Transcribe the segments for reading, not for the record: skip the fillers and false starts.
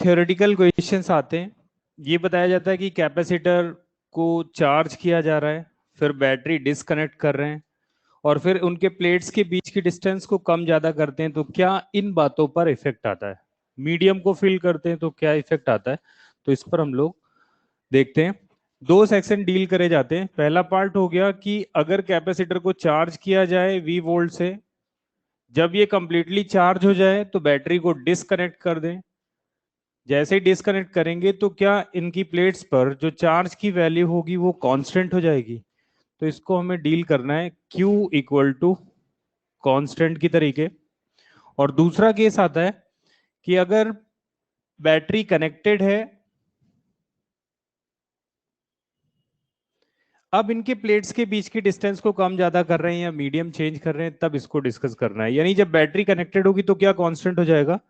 Theoretical questions आते हैं। ये बताया जाता है कि कैपेसिटर को चार्ज किया जा रहा है, फिर बैटरी डिस्कनेक्ट कर रहे हैं और फिर उनके प्लेट्स के बीच की डिस्टेंस को कम ज्यादा करते हैं, तो क्या इन बातों पर इफेक्ट आता है। मीडियम को फिल करते हैं तो क्या इफेक्ट आता है, तो इस पर हम लोग देखते हैं। दो सेक्शन डील करे जाते हैं। पहला पार्ट हो गया कि अगर कैपेसिटर को चार्ज किया जाए V वोल्ट से, जब ये कंप्लीटली चार्ज हो जाए तो बैटरी को डिस्कनेक्ट कर दें। जैसे ही डिस्कनेक्ट करेंगे तो क्या इनकी प्लेट्स पर जो चार्ज की वैल्यू होगी वो कांस्टेंट हो जाएगी। तो इसको हमें डील करना है Q इक्वल टू कांस्टेंट की तरीके। और दूसरा केस आता है कि अगर बैटरी कनेक्टेड है, अब इनके प्लेट्स के बीच की डिस्टेंस को कम ज्यादा कर रहे हैं या मीडियम चेंज कर रहे हैं, तब इसको डिस्कस करना है। यानी जब बैटरी कनेक्टेड होगी तो क्या कांस्टेंट हो जाएगा,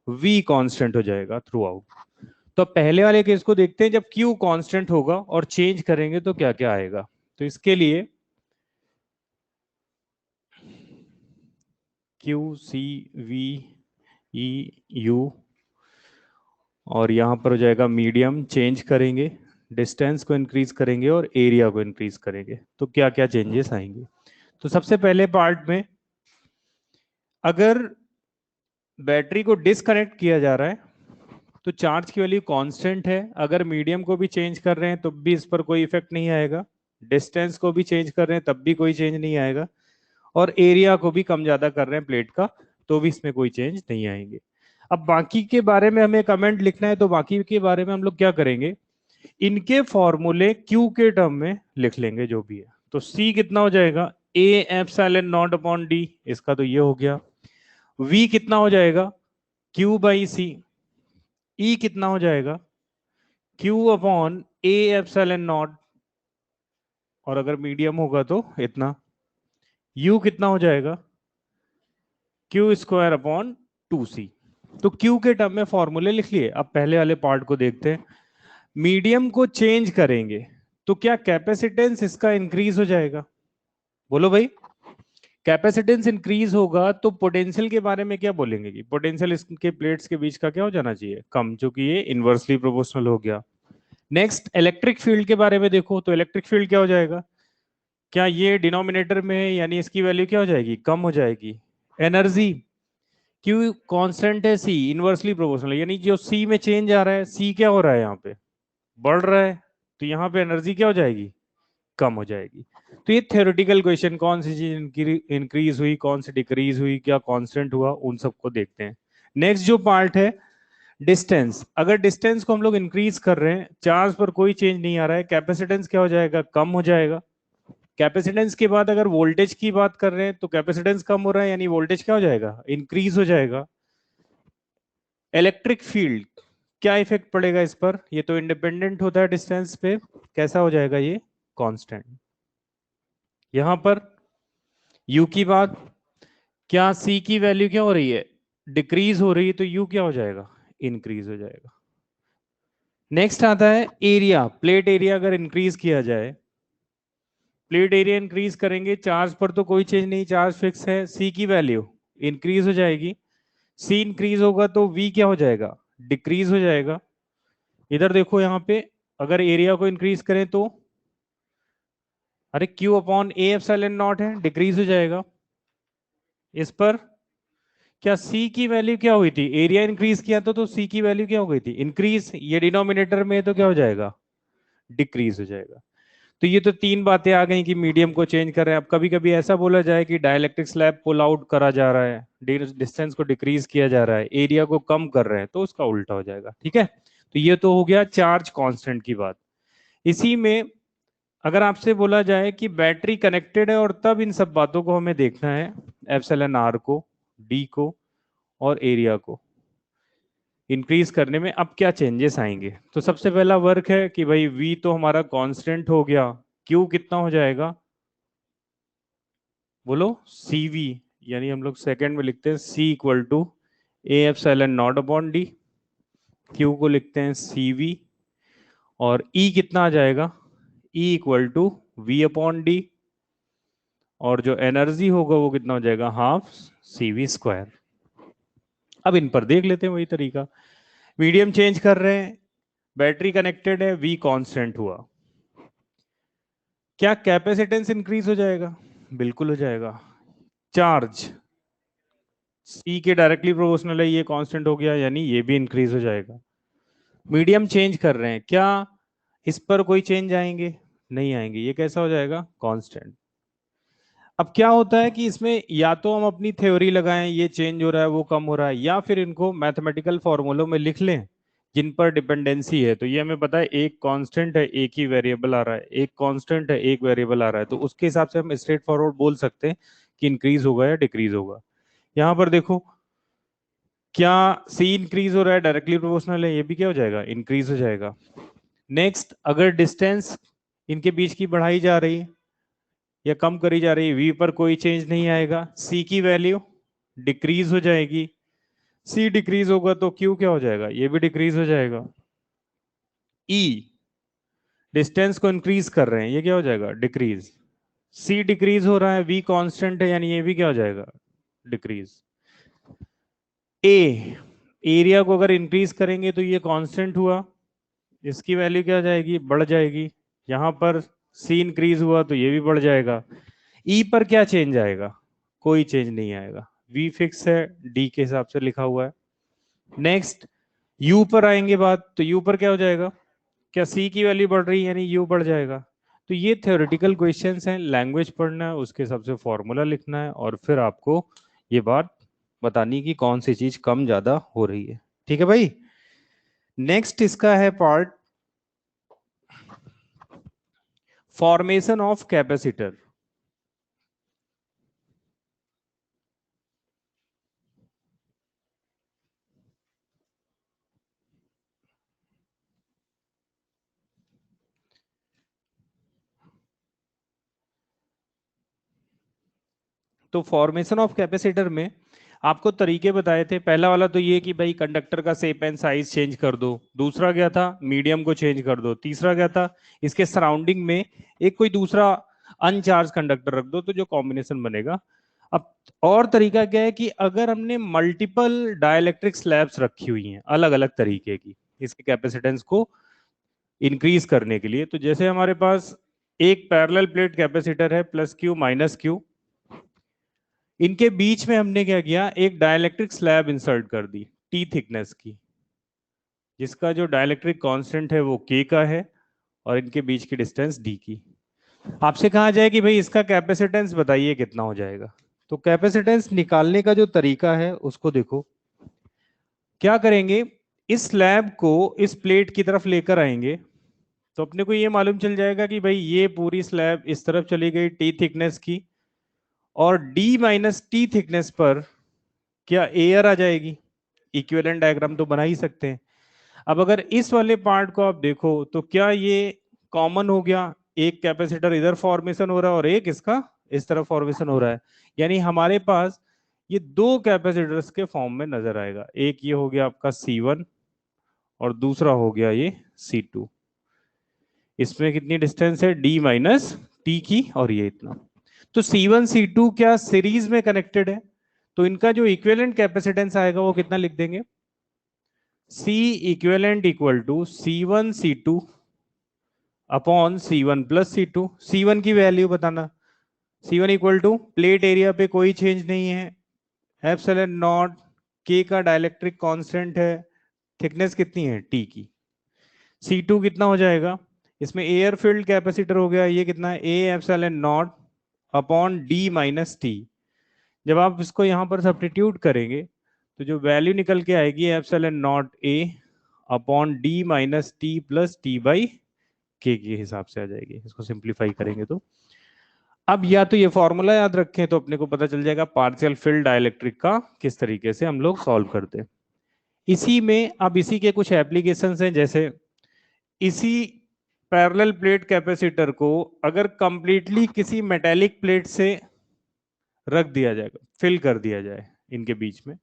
V कांस्टेंट हो जाएगा थ्रू आउट। तो पहले वाले केस को देखते हैं, जब Q कांस्टेंट होगा और चेंज करेंगे तो क्या क्या आएगा। तो इसके लिए Q C V E U और यहां पर हो जाएगा मीडियम, चेंज करेंगे, डिस्टेंस को इंक्रीज करेंगे और एरिया को इंक्रीज करेंगे, तो क्या क्या चेंजेस आएंगे। तो सबसे पहले पार्ट में अगर बैटरी को डिस्कनेक्ट किया जा रहा है तो चार्ज की वैल्यू कांस्टेंट है। अगर मीडियम को भी चेंज कर रहे हैं तो भी इस पर कोई इफेक्ट नहीं आएगा। डिस्टेंस को भी चेंज कर रहे हैं तब भी कोई चेंज नहीं आएगा। और एरिया को भी कम ज्यादा कर रहे हैं प्लेट का, तो भी इसमें कोई चेंज नहीं आएंगे। अब बाकी के बारे में हमें कमेंट लिखना है, तो बाकी के बारे में हम लोग क्या करेंगे, इनके फॉर्मूले Q के टर्म में लिख लेंगे जो भी है। तो C कितना हो जाएगा, A epsilon naught upon D, इसका तो ये हो गया। V कितना हो जाएगा, Q बाई C। E कितना हो जाएगा, Q upon A epsilon not, और अगर मीडियम होगा तो इतना। U कितना हो जाएगा, Q स्क्वायर अपॉन 2C। तो Q के टर्म में फॉर्मूले लिख लिए। अब पहले वाले पार्ट को देखते हैं। मीडियम को चेंज करेंगे तो क्या कैपेसिटेंस इसका इंक्रीज हो जाएगा, बोलो भाई। कैपेसिटेंस इंक्रीज होगा तो पोटेंशियल के बारे में क्या बोलेंगे कि पोटेंशियल इसके प्लेट्स के बीच का क्या हो जाना चाहिए, कम, क्योंकि ये इनवर्सली प्रोपोर्शनल हो गया। नेक्स्ट इलेक्ट्रिक फील्ड के बारे में देखो, तो इलेक्ट्रिक फील्ड क्या हो जाएगा, क्या ये डिनोमिनेटर में है, यानी इसकी वैल्यू क्या हो जाएगी, कम हो जाएगी। एनर्जी, क्यू कांस्टेंट है, सी इनवर्सली प्रोपोर्शनल, यानी जो सी में चेंज आ रहा है, सी क्या हो रहा है यहाँ पे, बढ़ रहा है, तो यहाँ पे एनर्जी क्या हो जाएगी, कम हो जाएगी। तो ये थ्योरेटिकल क्वेश्चन, कौन सी चीज इंक्रीज हुई, कौन सी डिक्रीज हुई, क्या कांस्टेंट हुआ, उन सबको देखते हैं। नेक्स्ट जो पार्ट है डिस्टेंस, अगर डिस्टेंस को हम लोग इंक्रीज कर रहे हैं, चार्ज पर कोई चेंज नहीं आ रहा है, कैपेसिटेंस क्या हो जाएगा, कम हो जाएगा। कैपेसिटेंस के बाद अगर वोल्टेज की बात कर रहे हैं तो कैपेसिटेंस कम हो रहा है, यानी वोल्टेज क्या हो जाएगा, इंक्रीज हो जाएगा। इलेक्ट्रिक फील्ड, क्या इफेक्ट पड़ेगा इस पर, ये तो इंडिपेंडेंट होता है डिस्टेंस पे, कैसा हो जाएगा ये, कांस्टेंट। यहां पर U की बात, क्या C की वैल्यू क्या हो रही है, डिक्रीज हो रही है, तो U क्या हो जाएगा, इंक्रीज हो जाएगा। नेक्स्ट आता है एरिया, प्लेट एरिया अगर इंक्रीज किया जाए, प्लेट एरिया इंक्रीज करेंगे, चार्ज पर तो कोई चेंज नहीं, चार्ज फिक्स है, C की वैल्यू इंक्रीज हो जाएगी। C इंक्रीज होगा तो V क्या हो जाएगा, डिक्रीज हो जाएगा। इधर देखो यहाँ पे, अगर एरिया को इंक्रीज करें तो अरे Q upon A epsilon not है, डिक्रीज हो जाएगा। इस पर क्या C की वैल्यू क्या हुई थी, एरिया इंक्रीज किया तो C की वैल्यू क्या हो गई थी, इंक्रीज, ये डिनोमिनेटर में तो क्या हो जाएगा, डिक्रीज हो जाएगा। तो ये तो तीन बातें आ गई कि मीडियम को चेंज कर रहे हैं। अब कभी कभी ऐसा बोला जाए कि डाइलेक्ट्रिक स्लैब पुल आउट करा जा रहा है, डिस्टेंस को डिक्रीज किया जा रहा है, एरिया को कम कर रहे हैं, तो उसका उल्टा हो जाएगा। ठीक है, तो ये तो हो गया चार्ज कांस्टेंट की बात। इसी में अगर आपसे बोला जाए कि बैटरी कनेक्टेड है और तब इन सब बातों को हमें देखना है, एप्सिलॉन आर को, डी को और एरिया को इंक्रीज करने में अब क्या चेंजेस आएंगे। तो सबसे पहला वर्क है कि भाई V तो हमारा कांस्टेंट हो गया, Q कितना हो जाएगा, बोलो, CV, यानी हम लोग सेकंड में लिखते हैं C equal to A epsilon naught upon D, Q को लिखते हैं CV, और E कितना आ जाएगा, E equal to V upon D, और जो एनर्जी होगा वो कितना हो जाएगा, हाफ CV स्क्वायर। अब इन पर देख लेते हैं वही तरीका। मीडियम चेंज कर रहे हैं, बैटरी कनेक्टेड है, V कांस्टेंट हुआ, क्या कैपेसिटेंस इंक्रीज हो जाएगा? बिल्कुल हो जाएगा। चार्ज C के डायरेक्टली प्रोपोर्शनल है, ये कांस्टेंट हो गया, यानी ये भी इंक्रीज हो जाएगा। मीडियम चेंज कर रहे हैं, क्या इस पर कोई चेंज आएंगे? नहीं आएंगे, ये कैसा हो जाएगा? कांस्टेंट। अब क्या होता है कि इसमें या तो हम अपनी थ्योरी लगाएं, ये चेंज हो रहा है, वो कम हो रहा है, या फिर इनको मैथमेटिकल फॉर्मूलों में लिख लें जिन पर डिपेंडेंसी है। तो ये हमें पता है एक कांस्टेंट है, एक ही वेरिएबल आ रहा है, एक कांस्टेंट है, एक वेरिएबल आ रहा है, तो उसके हिसाब से हम स्ट्रेट फॉरवर्ड बोल सकते हैं कि इंक्रीज होगा या डिक्रीज होगा। यहां पर देखो, क्या सी इंक्रीज हो रहा है, डायरेक्टली प्रोपोर्शनल है, ये भी क्या हो जाएगा? इंक्रीज हो जाएगा। नेक्स्ट, अगर डिस्टेंस इनके बीच की बढ़ाई जा रही है या कम करी जा रही है, वी पर कोई चेंज नहीं आएगा, सी की वैल्यू डिक्रीज हो जाएगी। सी डिक्रीज होगा तो क्यू क्या हो जाएगा? ये भी डिक्रीज हो जाएगा। ई डिस्टेंस को इंक्रीज कर रहे हैं, ये क्या हो जाएगा? डिक्रीज। सी डिक्रीज हो रहा है, वी कांस्टेंट है, यानी ये भी क्या हो जाएगा? डिक्रीज। ए एरिया को अगर इंक्रीज करेंगे तो ये कांस्टेंट हुआ, इसकी वैल्यू क्या हो जाएगी? बढ़ जाएगी। यहां पर सी इंक्रीज हुआ तो ये भी बढ़ जाएगा। ई पर क्या चेंज आएगा? कोई चेंज नहीं आएगा, वी फिक्स है, डी के हिसाब से लिखा हुआ है। नेक्स्ट, यू पर आएंगे बात, तो यू पर क्या हो जाएगा? क्या सी की वैल्यू बढ़ रही है, यानी यू बढ़ जाएगा। तो ये थ्योरेटिकल क्वेश्चंस हैं, लैंग्वेज पढ़ना है, उसके हिसाब से फॉर्मूला लिखना है, और फिर आपको ये बात बतानी कि कौन सी चीज कम ज्यादा हो रही है। ठीक है भाई। नेक्स्ट इसका है पार्ट फॉर्मेशन ऑफ कैपेसिटर। तो फॉर्मेशन ऑफ कैपेसिटर में आपको तरीके बताए थे। पहला वाला तो ये कि भाई कंडक्टर का शेप एंड साइज चेंज कर दो, दूसरा क्या था? मीडियम को चेंज कर दो, तीसरा क्या था? इसके सराउंडिंग में एक कोई दूसरा अनचार्ज कंडक्टर रख दो, तो जो कॉम्बिनेशन बनेगा। अब और तरीका क्या है कि अगर हमने मल्टीपल डाइलेक्ट्रिक स्लैब्स रखी हुई हैं अलग अलग तरीके की इसके कैपेसिटेंस को इंक्रीज करने के लिए, तो जैसे हमारे पास एक पैरेलल प्लेट कैपेसिटर है, प्लस क्यू माइनस क्यू, इनके बीच में हमने क्या किया? एक डाइलेक्ट्रिक स्लैब इंसर्ट कर दी टी थिकनेस की, जिसका जो डाइलेक्ट्रिक कांस्टेंट है वो के का है, और इनके बीच की डिस्टेंस डी की। आपसे कहा जाए कि भाई इसका कैपेसिटेंस बताइए कितना हो जाएगा, तो कैपेसिटेंस निकालने का जो तरीका है उसको देखो। क्या करेंगे? इस स्लैब को इस प्लेट की तरफ लेकर आएंगे, तो अपने को ये मालूम चल जाएगा कि भाई ये पूरी स्लैब इस तरफ चली गई टी थिकनेस की, और डी माइनस टी थिकनेस पर क्या एयर आ जाएगी। इक्विवेलेंट डायग्राम तो बना ही सकते हैं। अब अगर इस वाले पार्ट को आप देखो तो क्या ये कॉमन हो गया? एक कैपेसिटर इधर फॉर्मेशन हो रहा है और एक इसका इस तरफ फॉर्मेशन हो रहा है, यानी हमारे पास ये दो कैपेसिटर्स के फॉर्म में नजर आएगा। एक ये हो गया आपका C1 और दूसरा हो गया ये C2। इसमें कितनी डिस्टेंस है? D माइनस टी की, और ये इतना। तो C1 C2 क्या सीरीज में कनेक्टेड है? तो इनका जो इक्विवेलेंट कैपेसिटेंस आएगा वो कितना लिख देंगे? C equivalent equal to C1 C2 upon C1 plus C2। C1 की वैल्यू बताना। C1 equal to plate area पे कोई चेंज नहीं है, एप्सिलॉन नॉट के का डाइलेक्ट्रिक कांस्टेंट है, थिकनेस कितनी है? टी की। C2 कितना हो जाएगा? इसमें एयर फील्ड कैपेसिटर हो गया, ये कितना है? ए epsilon naught upon D minus T. जब आप इसको यहां पर सब्स्टिट्यूट करेंगे तो जो वैल्यू निकल के आएगी epsilon naught A upon D minus T plus T by के हिसाब से आ जाएगी। इसको सिंप्लीफाई करेंगे तो अब या तो ये फॉर्मूला याद रखें तो अपने को पता चल जाएगा पार्शियल फील्ड डाइलेक्ट्रिक का किस तरीके से हम लोग सॉल्व करते हैं। इसी में अब इसी के कुछ एप्लीकेशंस हैं, जैसे इसी पैरेलल प्लेट कैपेसिटर को अगर कंप्लीटली किसी मेटेलिक प्लेट से रख दिया जाएगा, फिल कर दिया जाए इनके बीच में,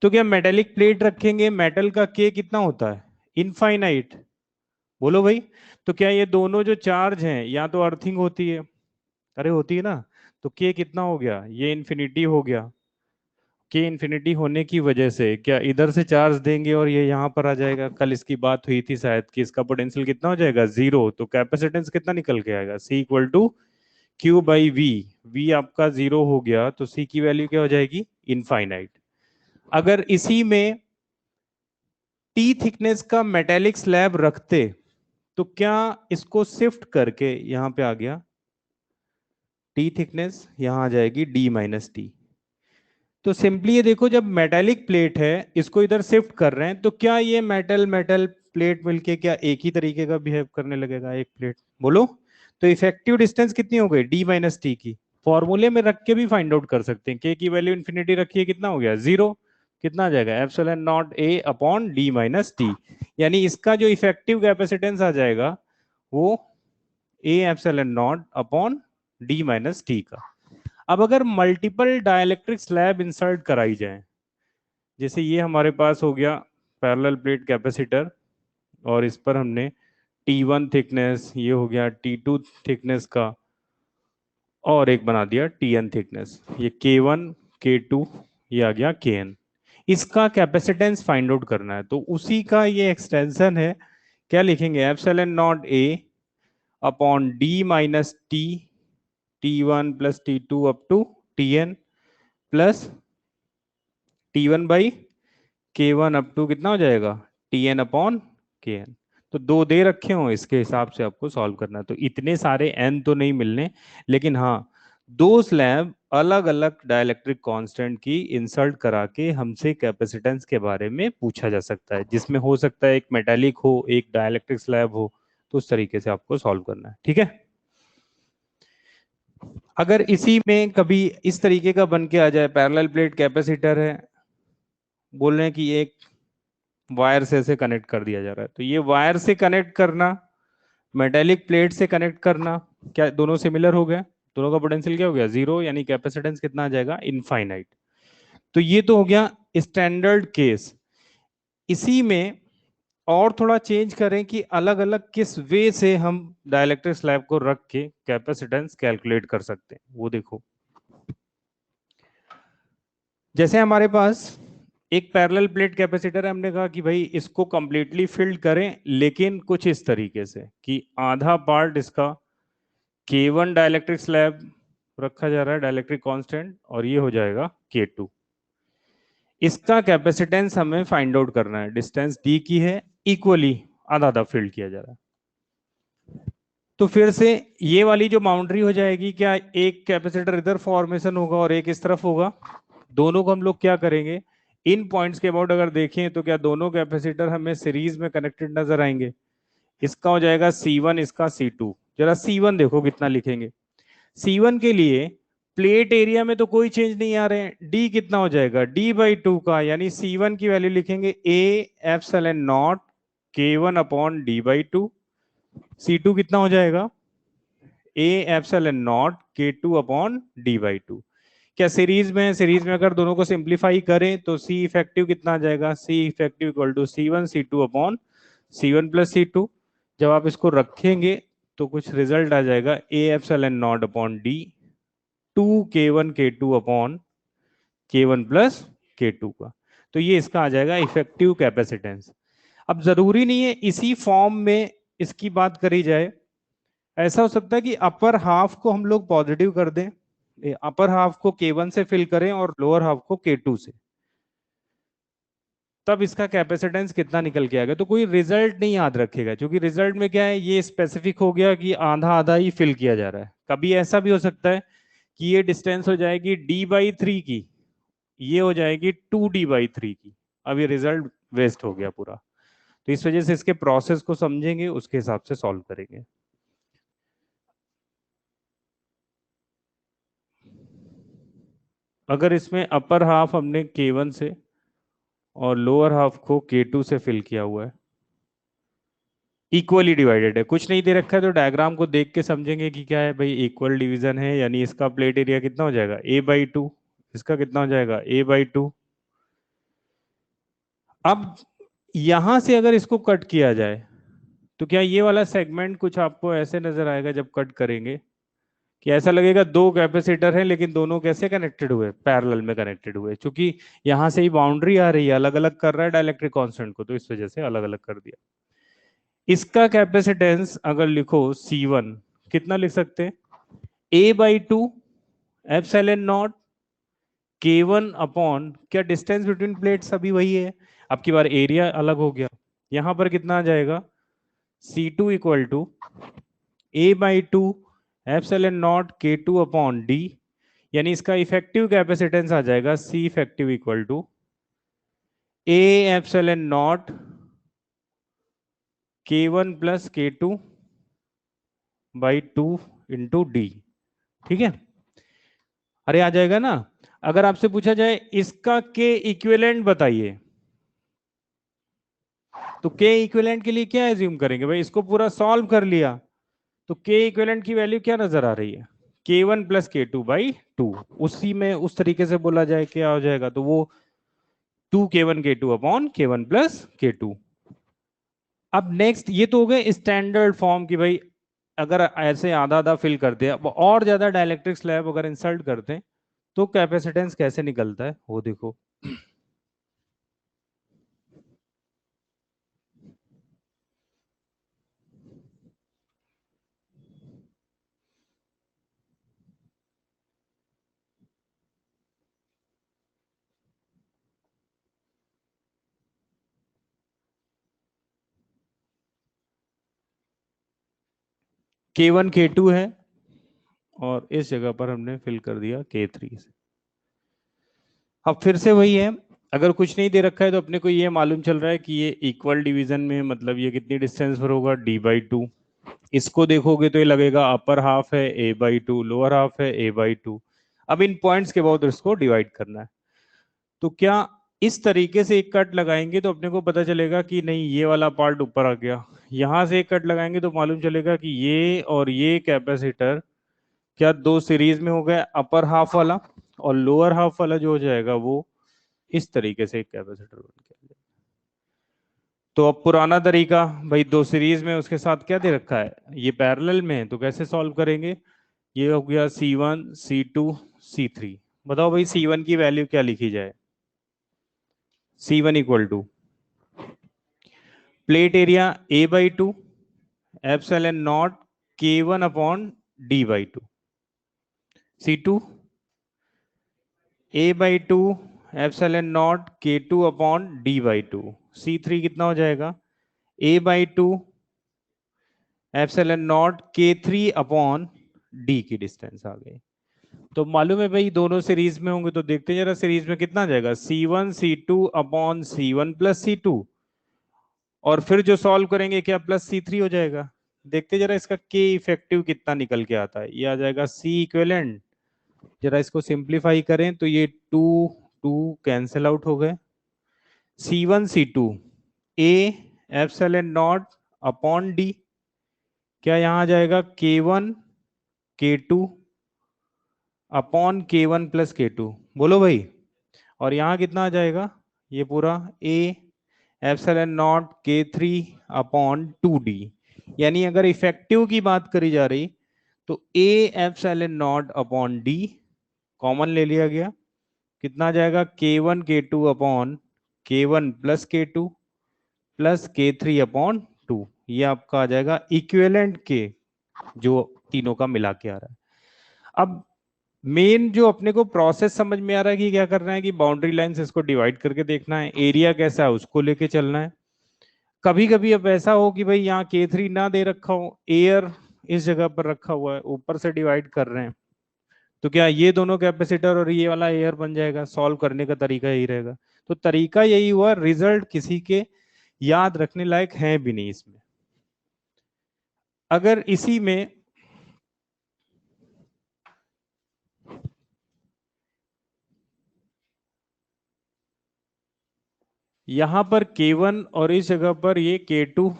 तो क्या मेटेलिक प्लेट रखेंगे? मेटल का के कितना होता है? इनफाइनाइट। बोलो भाई। तो क्या ये दोनों जो चार्ज हैं या तो अर्थिंग होती है, अरे होती है ना, तो के कितना हो गया? ये इन्फिनिटी हो गया। के इन्फिनिटी होने की वजह से क्या इधर से चार्ज देंगे और ये यहाँ पर आ जाएगा? कल इसकी बात हुई थी शायद कि इसका पोटेंशियल कितना हो जाएगा, 0। तो कैपेसिटेंस कितना निकल के आएगा, C equal to Q by V. V आपका 0 हो गया तो C की वैल्यू क्या हो जाएगी, इनफाइनाइट। अगर इसी में T थिकनेस का मेटेलिक स्लैब रखते तो क्या इसको शिफ्ट करके यहां पे आ गया, T थिकनेस यहां आ जाएगी D माइनस टी। तो सिंपली ये देखो, जब मेटेलिक प्लेट है इसको इधर शिफ्ट कर रहे हैं तो क्या ये मेटल मेटल प्लेट मिलके क्या एक ही तरीके का बिहेव करने लगेगा, एक प्लेट, बोलो? तो इफेक्टिव डिस्टेंस कितनी हो गई, डी माइनस टी की। फॉर्मूले में रख के भी फाइंड आउट कर सकते हैं, के की वैल्यू इन्फिनिटी रखिए, कितना हो गया, 0। कितना आ जाएगा, epsilon naught A upon D minus T. यानी इसका जो इफेक्टिव कैपेसिटेंस आ जाएगा वो ए epsilon naught upon D minus T का। अब अगर मल्टीपल डाइलेक्ट्रिक स्लैब इंसर्ट कराई जाए, जैसे ये हमारे पास हो गया पैरेलल प्लेट कैपेसिटर और इस पर हमने T1 थिकनेस, ये हो गया T2 थिकनेस का, और एक बना दिया Tn थिकनेस, ये K1 K2 ये आ गया Kn। इसका कैपेसिटेंस फाइंड आउट करना है तो उसी का ये एक्सटेंशन है। क्या लिखेंगे, epsilon naught A upon D minus T, T1 plus T2 up to Tn plus T1 by K1 up to कितना हो जाएगा, Tn अपॉन Kn। तो दो दे रखे हो, इसके हिसाब से आपको सॉल्व करना है। तो इतने सारे n तो नहीं मिलने, लेकिन हाँ दो स्लैब अलग अलग डाइलेक्ट्रिक कांस्टेंट की इंसर्ट करा के हमसे कैपेसिटेंस के बारे में पूछा जा सकता है, जिसमें हो सकता है एक मेटालिक हो एक डाइलेक्ट्रिक स्लैब हो। तो उस तरीके से आपको सॉल्व करना है, ठीक है। अगर इसी में कभी इस तरीके का बन के आ जाए, पैरेलल प्लेट कैपेसिटर है, बोल रहे हैं कि एक वायर से ऐसे कनेक्ट कर दिया जा रहा है, तो ये वायर से कनेक्ट करना, मेटेलिक प्लेट से कनेक्ट करना, क्या दोनों सिमिलर हो गए, दोनों का पोटेंशियल क्या हो गया, 0, यानी कैपेसिटेंस कितना आ जाएगा, इनफाइनाइट। तो ये तो हो गया स्टैंडर्ड केस। इसी में और थोड़ा चेंज करें कि अलग अलग किस वे से हम डाइलेक्ट्रिक स्लैब को रख के कैपेसिटेंस कैलकुलेट कर सकते हैं, वो देखो। जैसे हमारे पास एक पैरेलल प्लेट कैपेसिटर है, हमने कहा कि भाई इसको कंप्लीटली फिल्ड करें, लेकिन कुछ इस तरीके से कि आधा पार्ट इसका K1 डाइलेक्ट्रिक स्लैब रखा जा रहा है, डाइलेक्ट्रिक कांस्टेंट, और ये हो जाएगा K2। इसका कैपेसिटेंस हमें फाइंड आउट करना है, डिस्टेंस दी की है, इक्वली आधा आधा फील्ड किया जा रहा है। तो फिर से ये वाली जो बाउंड्री हो जाएगी, क्या एक कैपेसिटर इधर फॉर्मेशन होगा और एक इस तरफ होगा, दोनों को हम लोग क्या करेंगे, इन पॉइंट्स के अबाउट अगर देखें तो क्या दोनों कैपेसिटर हमें सीरीज में कनेक्टेड नजर आएंगे। इसका हो जाएगा C1, इसका C2। जरा C1 देखो कितना लिखेंगे। C1 के लिए प्लेट एरिया में तो कोई चेंज नहीं आ रहे हैं, D कितना हो जाएगा, D/2 का, यानी C1 की वैल्यू लिखेंगे A epsilon naught K1 upon D/2। C2 कितना हो जाएगा, A epsilon naught K2 upon D/2। क्या सीरीज में, सीरीज में अगर दोनों को सिंप्लीफाई करें तो C इफेक्टिव कितना आ जाएगा, C effective equal to C1 C2 upon C1 plus C2। जब आप इसको रखेंगे तो कुछ रिजल्ट आ जाएगा, A epsilon naught upon D 2K1 K2 upon K1 plus K2 का। तो ये इसका आ जाएगा इफेक्टिव कैपेसिटेंस। अब जरूरी नहीं है इसी फॉर्म में इसकी बात करी जाए, ऐसा हो सकता है कि अपर हाफ को हम लोग पॉजिटिव कर दें, अपर हाफ को K1 से फिल करें और लोअर हाफ को K2 से, तब इसका कैपेसिटेंस कितना निकल के आएगा। तो कोई रिजल्ट नहीं याद रखेगा, क्योंकि रिजल्ट में क्या है, ये स्पेसिफिक हो गया कि आधा आधा ही फिल किया जा रहा है। कभी ऐसा भी हो सकता है कि ये डिस्टेंस हो जाएगी D/3 की, ये हो जाएगी 2D/3 की। अब ये रिजल्ट वेस्ट हो गया पूरा। तो इस वजह से इसके प्रोसेस को समझेंगे, उसके हिसाब से सॉल्व करेंगे। अगर इसमें अपर हाफ हमने K1 से और लोअर हाफ को K2 से फिल किया हुआ है, इक्वली डिवाइडेड है, कुछ नहीं दे रखा है, तो डायग्राम को देख के समझेंगे कि क्या है भाई, इक्वल डिवीजन है, यानी इसका प्लेट एरिया कितना हो जाएगा, A/2, इसका कितना हो जाएगा, A/2। अब यहां से अगर इसको कट किया जाए तो क्या ये वाला सेगमेंट कुछ आपको ऐसे नजर आएगा जब कट करेंगे कि ऐसा लगेगा दो कैपेसिटर हैं लेकिन दोनों कैसे कनेक्टेड हुए, पैरेलल में कनेक्टेड हुए, क्योंकि यहां से ही बाउंड्री आ रही है, अलग अलग कर रहा है डाइलेक्ट्रिक कांस्टेंट को, तो इस वजह से अलग अलग कर दिया। इसका कैपेसिटेंस अगर लिखो C1 कितना लिख सकते हैं, A/2 epsilon naught K1 upon, क्या डिस्टेंस बिटवीन प्लेट्स अभी वही है, अब की बार एरिया अलग हो गया, यहां पर कितना आ जाएगा C2 equal to A/2 epsilon naught K2 upon D, यानी इसका इफेक्टिव कैपेसिटेंस आ जाएगा C effective equal to A epsilon naught K1 plus K2 by 2 into D। ठीक है, अरे आ जाएगा ना। अगर आपसे पूछा जाए इसका के इक्विवेलेंट बताइए, तो के इक्विवेलेंट के लिए क्या एज्यूम करेंगे भाई, इसको पूरा सॉल्व कर लिया तो के इक्विवेलेंट की वैल्यू क्या नजर आ रही है, K1 प्लस K2/2, उसी में उस तरीके से बोला जाए क्या हो जाएगा, तो वो 2K1 K2 upon K1 plus K2। अब नेक्स्ट, ये तो हो गए स्टैंडर्ड फॉर्म की भाई, अगर ऐसे आधा आधा फिल कर दिया, और ज्यादा डाइलेक्ट्रिक स्लैब अगर इंसर्ट करते हैं तो कैपेसिटेंस कैसे निकलता है वो देखो। K1 K2 है और इस जगह पर हमने फिल कर दिया K3 से। अब फिर से वही है, अगर कुछ नहीं दे रखा है तो अपने को ये मालूम चल रहा है कि ये इक्वल डिवीजन में, मतलब ये कितनी डिस्टेंस पर होगा D/2। इसको देखोगे तो ये लगेगा अपर हाफ है A/2, लोअर हाफ है A/2। अब इन पॉइंट्स के बाद इसको डिवाइड करना है, तो क्या इस तरीके से एक कट लगाएंगे तो अपने को पता चलेगा कि नहीं ये वाला पार्ट ऊपर आ गया, यहां से एक कट लगाएंगे तो मालूम चलेगा कि ये और ये कैपेसिटर क्या दो सीरीज में हो गए, अपर हाफ वाला और लोअर हाफ वाला जो हो जाएगा वो इस तरीके से एक कैपेसिटर बन गया। तो अब पुराना तरीका भाई, दो सीरीज में उसके साथ क्या दे रखा है, ये पैरेलल में है, तो कैसे सॉल्व करेंगे, ये हो गया C1 C2 C3। बताओ भाई C1 की वैल्यू क्या लिखी जाए, C1 equal to plate area A/2 epsilon naught K1 upon D/2, C2 A/2 epsilon naught K2 upon D/2, C3 कितना हो जाएगा A/2 epsilon naught K3 upon D की डिस्टेंस आ गई। तो मालूम है भाई दोनों सीरीज में होंगे, तो देखते हैं जरा सीरीज में कितना आ जाएगा, C1 C2 upon C1 plus C2, और फिर जो सॉल्व करेंगे क्या प्लस C3 हो जाएगा। देखते जरा इसका के इफेक्टिव कितना निकल के आता है, ये आ जाएगा C इक्विवेलेंट, जरा इसको सिंप्लीफाई करें तो ये 2 2 कैंसिल आउट हो गए, C1 C2 A epsilon naught upon D, क्या यहाँ आ जाएगा K1 K2 upon K1 plus K2, बोलो भाई, और यहाँ कितना आ जाएगा, ये पूरा A epsilon naught K3 upon 2D। यानी अगर इफेक्टिव की बात करी जा रही तो A epsilon naught upon D common ले लिया गया, कितना आ जाएगा K1 K2 upon K1 plus K2 plus K3 upon 2, ये आपका आ जाएगा इक्विवेलेंट के, जो तीनों का मिला के आ रहा है। अब मेन जो अपने को प्रोसेस समझ में आ रहा है कि क्या करना है कि बाउंड्री लाइंस इसको डिवाइड करके देखना है, एरिया कैसा है उसको लेके चलना है। कभी कभी अब ऐसा हो कि भाई यहाँ K3 ना दे रखा हो, एयर इस जगह पर रखा हुआ है, ऊपर से डिवाइड कर रहे हैं, तो क्या ये दोनों कैपेसिटर और ये वाला एयर बन जाएगा, सॉल्व करने का तरीका यही रहेगा। तो तरीका यही हुआ, रिजल्ट किसी के याद रखने लायक है भी नहीं इसमें। अगर इसी में यहां पर K1 और इस जगह पर ये K2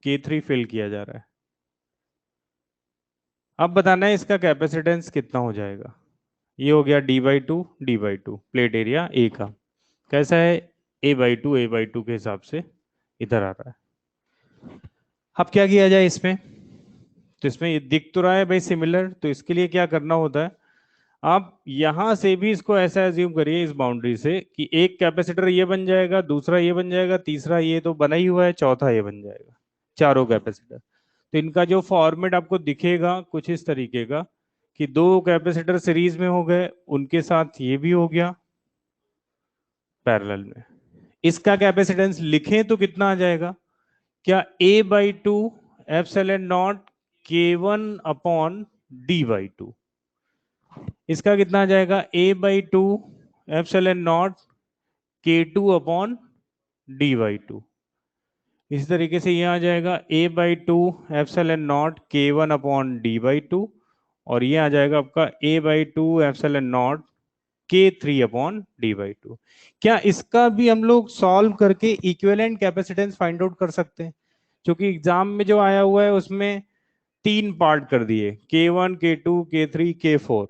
K3 फिल किया जा रहा है, अब बताना है इसका कैपेसिटेंस कितना हो जाएगा। ये हो गया D/2 प्लेट एरिया ए का, कैसा है A/2 के हिसाब से इधर आ रहा है। अब क्या किया जाए इसमें, तो इसमें ये दिख तो रहा है भाई सिमिलर, तो इसके लिए क्या करना होता है, आप यहां से भी इसको ऐसा एज्यूम करिए इस बाउंड्री से कि एक कैपेसिटर ये बन जाएगा, दूसरा ये बन जाएगा, तीसरा ये तो बना ही हुआ है, चौथा ये बन जाएगा, चारों कैपेसिटर। तो इनका जो फॉर्मेट आपको दिखेगा कुछ इस तरीके का कि दो कैपेसिटर सीरीज में हो गए, उनके साथ ये भी हो गया पैरेलल में। इसका कैपेसिटेंस लिखें तो कितना आ जाएगा, क्या A/2 एप्सिलॉन नॉट K1/D/2। इसका कितना आ जाएगा, A/2 एप्सिलॉन नॉट K2/D/2। इसी तरीके से यह आ जाएगा A/2 एप्सिलॉन नॉट K1/D/2, और ये आ जाएगा आपका A/2 एप्सिलॉन नॉट K3/D/2। क्या इसका भी हम लोग सॉल्व करके इक्विवेलेंट कैपेसिटेंस फाइंड आउट कर सकते हैं? क्योंकि एग्जाम में जो आया हुआ है उसमें 3 पार्ट कर दिए, K1 K2 K3 K4,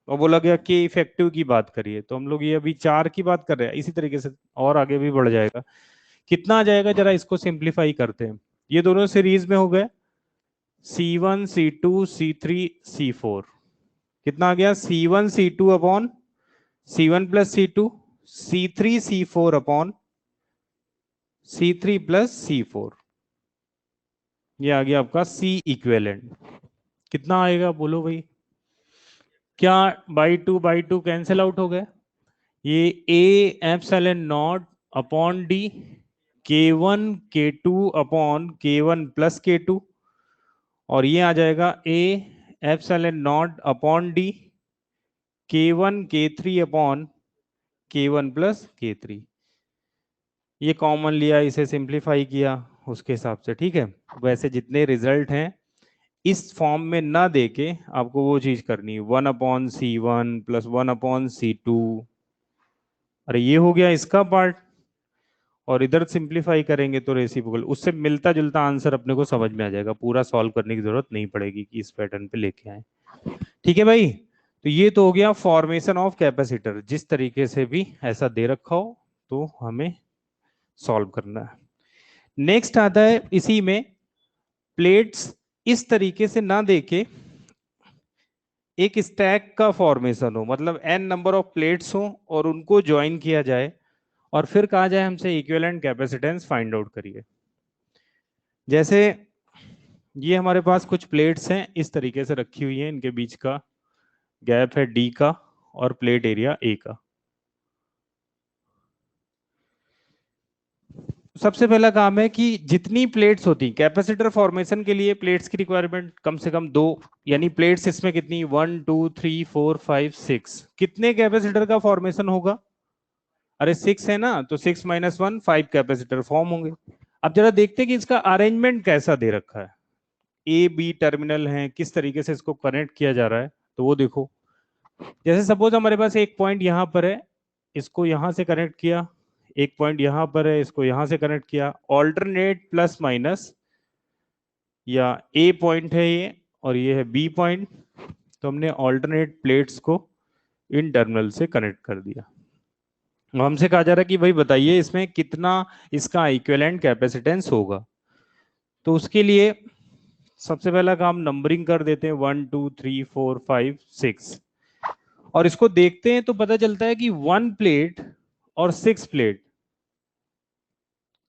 और बोला गया K इफेक्टिव की बात करिए, तो हम लोग ये अभी 4 की बात कर रहे हैं। इसी तरीके से और आगे भी बढ़ जाएगा। कितना आ जाएगा, जरा इसको सिंप्लीफाई करते हैं। ये दोनों सीरीज में हो गए, C1 C2 C3 C4। कितना आ गया, C1 C2 upon C1 plus C2, C3 C4 upon C3 plus C4। ये आ गया आपका C इक्विवेलेंट। कितना आएगा बोलो भाई, क्या बाई टू कैंसिल आउट हो गए, ये A epsilon naught upon D, K1 K2 upon K1 plus K2, और ये आ जाएगा A epsilon naught upon D K1 K3 upon K1 plus K3। ये कॉमन लिया, इसे सिंप्लीफाई किया उसके हिसाब से, ठीक है। वैसे जितने रिजल्ट हैं इस फॉर्म में ना देके आपको वो चीज करनी है, 1/C1 प्लस 1/C2। अरे ये हो गया इसका पार्ट, और इधर सिंप्लीफाई करेंगे तो रेसिप्रोकल, उससे मिलता जुलता आंसर अपने को समझ में आ जाएगा, पूरा सॉल्व करने की जरूरत नहीं पड़ेगी कि इस पैटर्न पे लेके आए। ठीक है भाई, तो ये तो हो गया फॉर्मेशन ऑफ कैपेसिटर, जिस तरीके से भी ऐसा दे रखा हो तो हमें सॉल्व करना है। नेक्स्ट आता है इसी में, प्लेट्स इस तरीके से ना देके एक स्टैक का फॉर्मेशन हो, मतलब n नंबर ऑफ प्लेट्स हो और उनको ज्वाइन किया जाए, और फिर कहा जाए हमसे इक्विवेलेंट कैपेसिटेंस फाइंड आउट करिए। जैसे ये हमारे पास कुछ प्लेट्स हैं इस तरीके से रखी हुई हैं, इनके बीच का गैप है D का और प्लेट एरिया A का। सबसे पहला काम है कि जितनी प्लेट्स होती, कैपेसिटर फॉर्मेशन के लिए प्लेट्स की रिक्वायरमेंट कम से कम 2, यानी प्लेट्स इसमें कितनी, 1 2 3 4 5 6, कितने कैपेसिटर का फॉर्मेशन होगा, अरे 6 है ना, तो 6 - 1 5 कैपेसिटर फॉर्म होंगे। अब जरा देखते हैं कि इसका अरेंजमेंट कैसा दे रखा है, ए बी टर्मिनल है, किस तरीके से इसको कनेक्ट किया जा रहा है, तो वो देखो। जैसे सपोज हमारे पास एक पॉइंट यहां पर है, इसको यहां से कनेक्ट किया, एक पॉइंट यहां पर है, इसको यहां से कनेक्ट किया, ऑल्टरनेट प्लस माइनस, या ए पॉइंट है ये और ये है बी पॉइंट, तो हमने ऑल्टरनेट प्लेट्स को इन टर्मिनल से कनेक्ट कर दिया। हमसे कहा जा रहा है कि भाई बताइए इसमें कितना इसका इक्विवेलेंट कैपेसिटेंस होगा। तो उसके लिए सबसे पहला काम नंबरिंग कर देते हैं, 1 2 3 4 5 6, और इसको देखते हैं तो पता चलता है कि 1 प्लेट और 6 प्लेट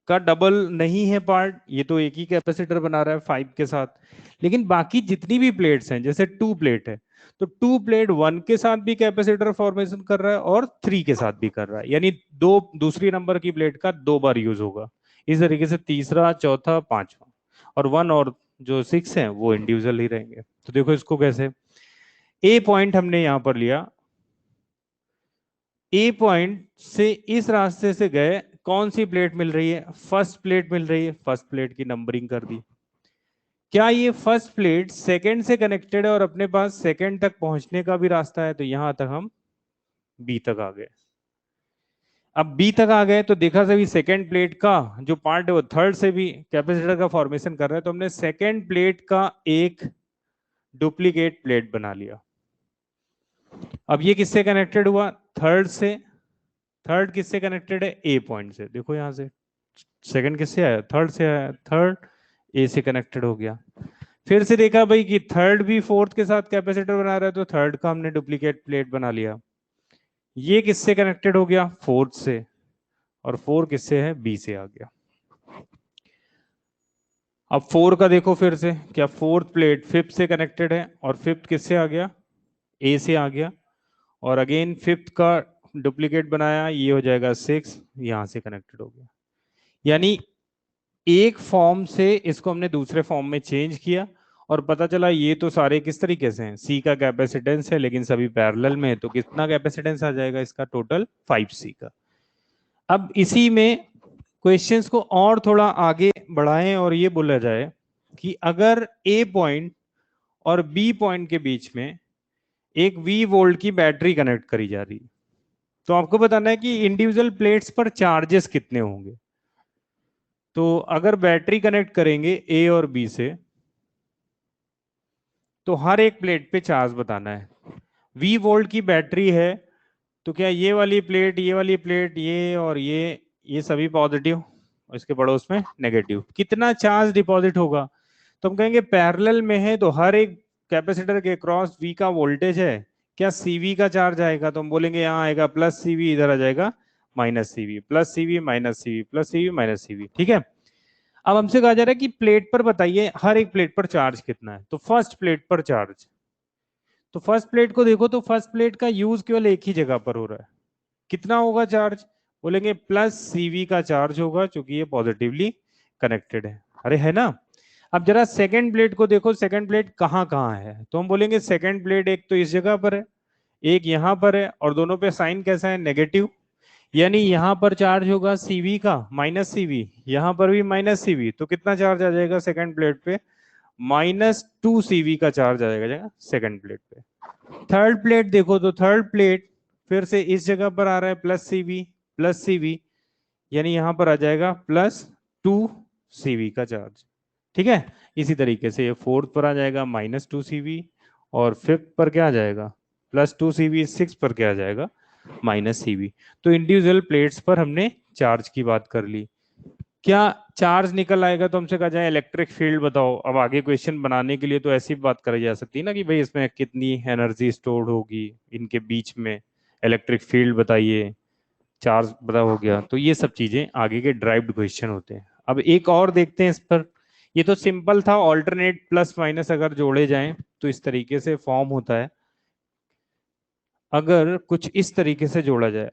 का डबल नहीं है पार्ट, ये तो एक ही कैपेसिटर बना रहा है 5 के साथ। लेकिन बाकी जितनी भी प्लेट्स हैं, जैसे 2 प्लेट है, तो 2 प्लेट 1 के साथ भी कैपेसिटर फॉर्मेशन कर रहा है और 3 के साथ भी कर रहा है, यानी दो दूसरी नंबर की प्लेट का 2 बार यूज होगा। इस तरीके से तीसरा चौथा पांचवा, और 1 और जो 6 हैं वो इंडिविजुअल ही रहेंगे। तो देखो इसको कैसे, ए पॉइंट हमने यहां पर लिया, ए पॉइंट से इस रास्ते से गए, कौन सी प्लेट मिल रही है, फर्स्ट प्लेट मिल रही है, फर्स्ट प्लेट की नंबरिंग कर दी। क्या ये फर्स्ट प्लेट सेकंड से कनेक्टेड है और अपने पास सेकंड तक पहुंचने का भी रास्ता है, तो यहां तक हम बी तक आ गए। अब बी तक आ गए तो देखा सभी सेकंड प्लेट का जो पार्ट है वो थर्ड से भी कैपेसिटर का फॉर्मेशन कर रहा है, तो हमने सेकंड प्लेट का एक डुप्लीकेट प्लेट बना लिया। अब ये किससे कनेक्टेड हुआ, थर्ड से, थर्ड किससे कनेक्टेड है, ए पॉइंट से, देखो यहां से सेकंड किससे आया, थर्ड से आया, थर्ड ए से कनेक्टेड हो गया। फिर से देखा भाई कि थर्ड भी फोर्थ के साथ कैपेसिटर बना रहा है, तो थर्ड का हमने डुप्लीकेट प्लेट बना लिया। ये किससे कनेक्टेड हो गया? फोर्थ से। और फोर किससे है? बी से आ गया। अब फोर का देखो फिर से, क्या फोर्थ प्लेट फिफ्थ से कनेक्टेड है, और फिफ्थ किससे आ गया? ए से आ गया। और अगेन फिफ्थ का डुप्लीकेट बनाया, ये हो जाएगा सिक्स, यहां से कनेक्टेड हो गया। यानी एक फॉर्म से इसको हमने दूसरे फॉर्म में चेंज किया, और पता चला ये तो सारे किस तरीके से हैं, सी का कैपेसिटेंस है लेकिन सभी पैरेलल में है, तो कितना कैपेसिटेंस आ जाएगा इसका? टोटल 5C का। अब इसी में क्वेश्चंस को और थोड़ा आगे बढ़ाएं और ये बोला जाए कि अगर ए पॉइंट और बी पॉइंट के बीच में एक वी वोल्ट की बैटरी कनेक्ट करी जा रही है, तो आपको बताना है कि इंडिविजुअल प्लेट्स पर चार्जेस कितने होंगे। तो अगर बैटरी कनेक्ट करेंगे ए और बी से, तो हर एक प्लेट पे चार्ज बताना है। वी वोल्ट की बैटरी है, तो क्या ये वाली प्लेट, ये वाली प्लेट, ये और ये सभी पॉजिटिव, और इसके पड़ोस में नेगेटिव, कितना चार्ज डिपॉजिट होगा? तो हम कहेंगे पैरेलल में है तो हर एक कैपेसिटर के क्रॉस वी का वोल्टेज है, क्या सीवी का चार्ज आएगा? तो हम बोलेंगे यहाँ आएगा प्लस सीवी, इधर आ जाएगा minus CV, plus CV minus CV, plus CV minus CV. ठीक है। अब हमसे कहा जा रहा है कि प्लेट पर बताइए हर एक प्लेट पर चार्ज कितना है। तो फर्स्ट प्लेट पर चार्ज, तो फर्स्ट प्लेट को देखो, तो फर्स्ट प्लेट का यूज केवल एक ही जगह पर हो रहा है। कितना होगा चार्ज? बोलेंगे प्लस सीवी का चार्ज होगा, क्योंकि ये पॉजिटिवली कनेक्टेड है। अरे है ना। अब जरा सेकंड प्लेट को देखो, सेकंड प्लेट कहाँ कहाँ है? तो हम बोलेंगे सेकंड प्लेट एक तो इस जगह पर है, एक यहाँ पर है, और दोनों पे साइन कैसा है? नेगेटिव। यानी यहाँ पर चार्ज होगा सीवी का माइनस सीवी, यहाँ पर भी माइनस सीवी, तो कितना चार्ज आ जाएगा सेकंड प्लेट पे? -2 CV का चार्ज आ जाएगा सेकंड प्लेट पे। थर्ड प्लेट देखो, तो थर्ड प्लेट फिर से इस जगह पर आ रहा है प्लस सीवी, यानी यहां पर आ जाएगा +2 CV का चार्ज। ठीक है। इसी तरीके से ये फोर्थ पर आ जाएगा -2 CV, और फिफ्थ पर क्या आ जाएगा? +2 CV, सिक्स पर क्या आ जाएगा? -CV। तो इंडिविजुअल प्लेट्स पर हमने चार्ज की बात कर ली। क्या चार्ज निकल आएगा तो हमसे कहा जाए इलेक्ट्रिक फील्ड बताओ। अब आगे क्वेश्चन बनाने के लिए तो ऐसी बात करी जा सकती है ना कि भाई इसमें कितनी एनर्जी स्टोर्ड होगी, इनके बीच में इलेक्ट्रिक फील्ड बताइए, चार्ज पता हो गया। तो ये सब चीजें आगे के ड्राइव्ड क्वेश्चन होते हैं। अब एक और देखते हैं इस पर। ये तो सिंपल था, ऑल्टरनेट प्लस माइनस अगर जोड़े जाएं तो इस तरीके से फॉर्म होता है। अगर कुछ इस तरीके से जोड़ा जाए,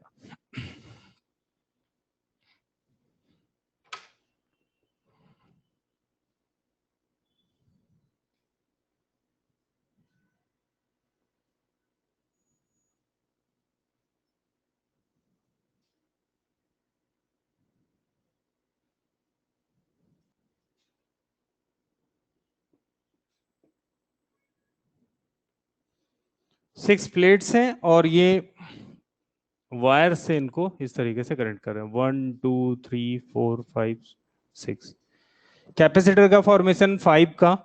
6 प्लेट्स हैं और ये वायर से इनको इस तरीके से कनेक्ट कर रहे हैं, 1 2 3 4 5 6। कैपेसिटर का फॉर्मेशन 5 का,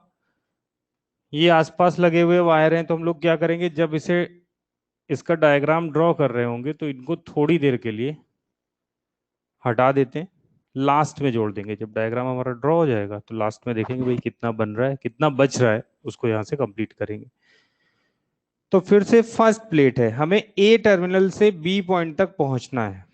ये आसपास लगे हुए वायर हैं। तो हम लोग क्या करेंगे, जब इसे इसका डायग्राम ड्रॉ कर रहे होंगे तो इनको थोड़ी देर के लिए हटा देते हैं, लास्ट में जोड़ देंगे। जब डायग्राम हमारा ड्रॉ हो जाएगा तो लास्ट में देखेंगे भाई कितना बन रहा है, कितना बच रहा है, उसको यहाँ से कंप्लीट करेंगे। तो फिर से फर्स्ट प्लेट है, हमें ए टर्मिनल से बी पॉइंट तक पहुंचना है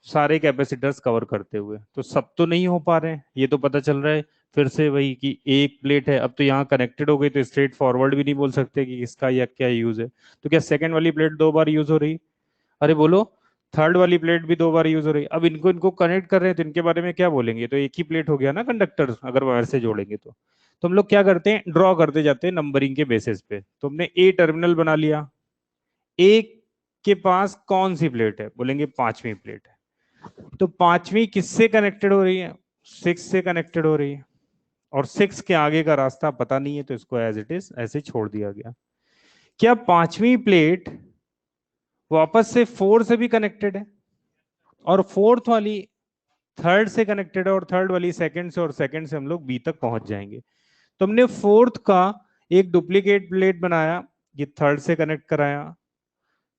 सारे कैपेसिटर्स कवर करते हुए। तो सब तो नहीं हो पा रहे हैं, ये तो पता चल रहा है। फिर से वही कि एक प्लेट है, अब तो यहाँ कनेक्टेड हो गई, तो स्ट्रेट फॉरवर्ड भी नहीं बोल सकते कि इसका या क्या यूज है। तो क्या सेकंड वाली प्लेट 2 बार यूज हो रही? अरे बोलो। थर्ड वाली प्लेट भी 2 बार यूज हो रही। अब इनको इनको कनेक्ट कर रहे हैं तो इनके बारे में क्या बोलेंगे? तो एक ही प्लेट हो गया ना कंडक्टर, अगर वायर से जोड़ेंगे तो हम लोग क्या करते हैं, ड्रॉ करते जाते हैं नंबरिंग के बेसिस पे। तो हमने ए टर्मिनल बना लिया। ए के पास कौन सी प्लेट है? बोलेंगे पांचवी प्लेट है। तो पांचवी किससे कनेक्टेड हो रही है? 6 से कनेक्टेड हो रही है, और 6 के आगे का रास्ता पता नहीं है, तो इसको एज इट इज ऐसे छोड़ दिया गया। क्या पांचवी प्लेट वापस से 4 से भी कनेक्टेड है, और फोर्थ वाली थर्ड से कनेक्टेड है, और थर्ड वाली सेकंड से, और सेकंड से हम लोग बी तक पहुंच जाएंगे। तो हमने फोर्थ का एक डुप्लीकेट प्लेट बनाया, ये थर्ड से कनेक्ट कराया।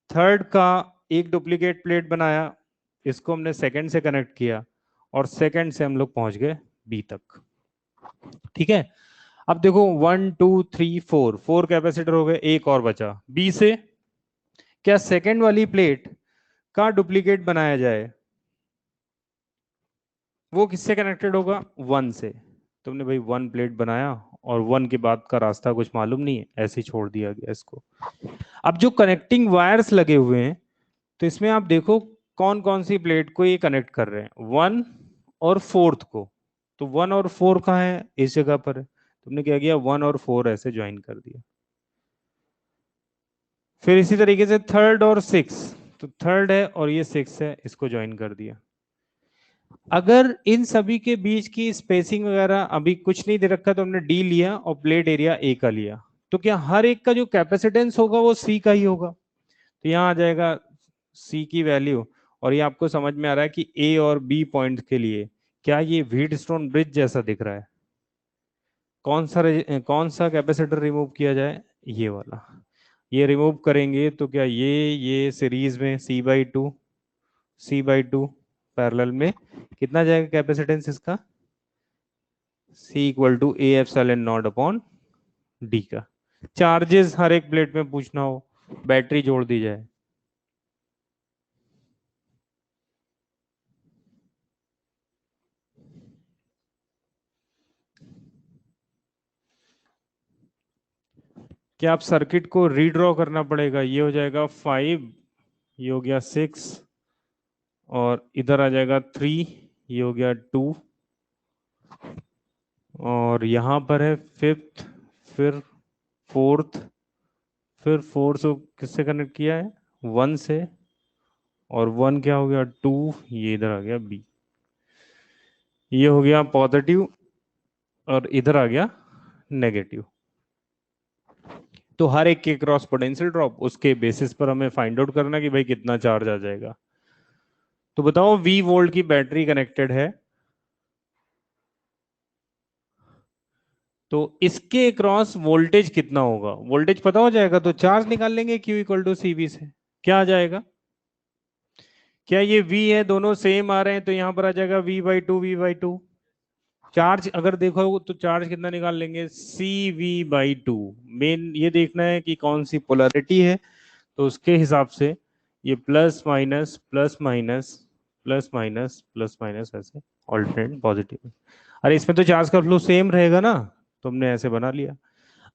थर्ड का एक डुप्लीकेट प्लेट बनाया, इसको हमने सेकंड से कनेक्ट किया, और सेकंड से हम लोग पहुंच गए बी तक। ठीक है। अब देखो 1 2 3 4 4 कैपेसिटर हो गए, एक और बचा बी से। क्या सेकंड वाली प्लेट का डुप्लीकेट बनाया जाए? वो किससे कनेक्टेड होगा? 1 से। तुमने भाई 1 प्लेट बनाया और 1 के बाद का रास्ता कुछ मालूम नहीं है, ऐसे ही छोड़ दिया गया इसको। अब जो कनेक्टिंग वायर्स लगे हुए हैं, तो इसमें आप देखो कौन कौन सी प्लेट को ये कनेक्ट कर रहे हैं, 1 और 4th को। तो 1 और 4 कहाँ है? इस जगह पर है। तुमने क्या किया, 1 और 4 ऐसे ज्वाइन कर दिया। फिर इसी तरीके से 3rd और 6, तो 3rd है और ये 6 है, इसको ज्वाइन कर दिया। अगर इन सभी के बीच की स्पेसिंग वगैरह अभी कुछ नहीं दे रखा, तो हमने डी लिया और प्लेट एरिया ए का लिया, तो क्या हर एक का जो कैपेसिटेंस होगा वो सी का ही होगा? तो यहाँ आ जाएगा सी की वैल्यू। और ये आपको समझ में आ रहा है कि ए और बी पॉइंट के लिए क्या ये व्हीटस्टोन ब्रिज जैसा दिख रहा है? कौन सा कैपेसिटर रिमूव किया जाए? ये वाला। ये रिमूव करेंगे तो क्या ये सीरीज में C/2 पैरेलल में कितना जाएगा कैपेसिटेंस इसका? C=A/0/D का। चार्जेस हर एक प्लेट में पूछना हो, बैटरी जोड़ दी जाए। क्या आप सर्किट को रीड्रॉ करना पड़ेगा? ये हो जाएगा 5, ये हो गया 6, और इधर आ जाएगा 3, ये हो गया 2, और यहाँ पर है 5th, फिर 4th, फिर 4th को किससे कनेक्ट किया है? 1 से, और 1 क्या हो गया? 2, ये इधर आ गया बी, ये हो गया पॉजिटिव, और इधर आ गया नेगेटिव। तो हर एक के क्रॉस पोटेंशियल ड्रॉप, उसके बेसिस पर हमें फाइंड आउट करना कि भाई कितना चार्ज आ जाएगा। तो बताओ V वोल्ट की बैटरी कनेक्टेड है, तो इसके क्रॉस वोल्टेज कितना होगा? वोल्टेज पता हो जाएगा तो चार्ज निकाल लेंगे, Q=CV से। क्या आ जाएगा? क्या ये V है, दोनों सेम आ रहे हैं, तो यहां पर आ जाएगा V/2 चार्ज अगर देखो तो चार्ज कितना निकाल लेंगे? CV/2। मेन ये देखना है कि कौन सी पोलैरिटी है, तो उसके हिसाब से ये plus minus plus minus plus minus plus minus ऐसे ऑल्टरनेट पॉजिटिव। अरे इसमें तो चार्ज का फ्लो सेम रहेगा ना, तुमने ऐसे बना लिया।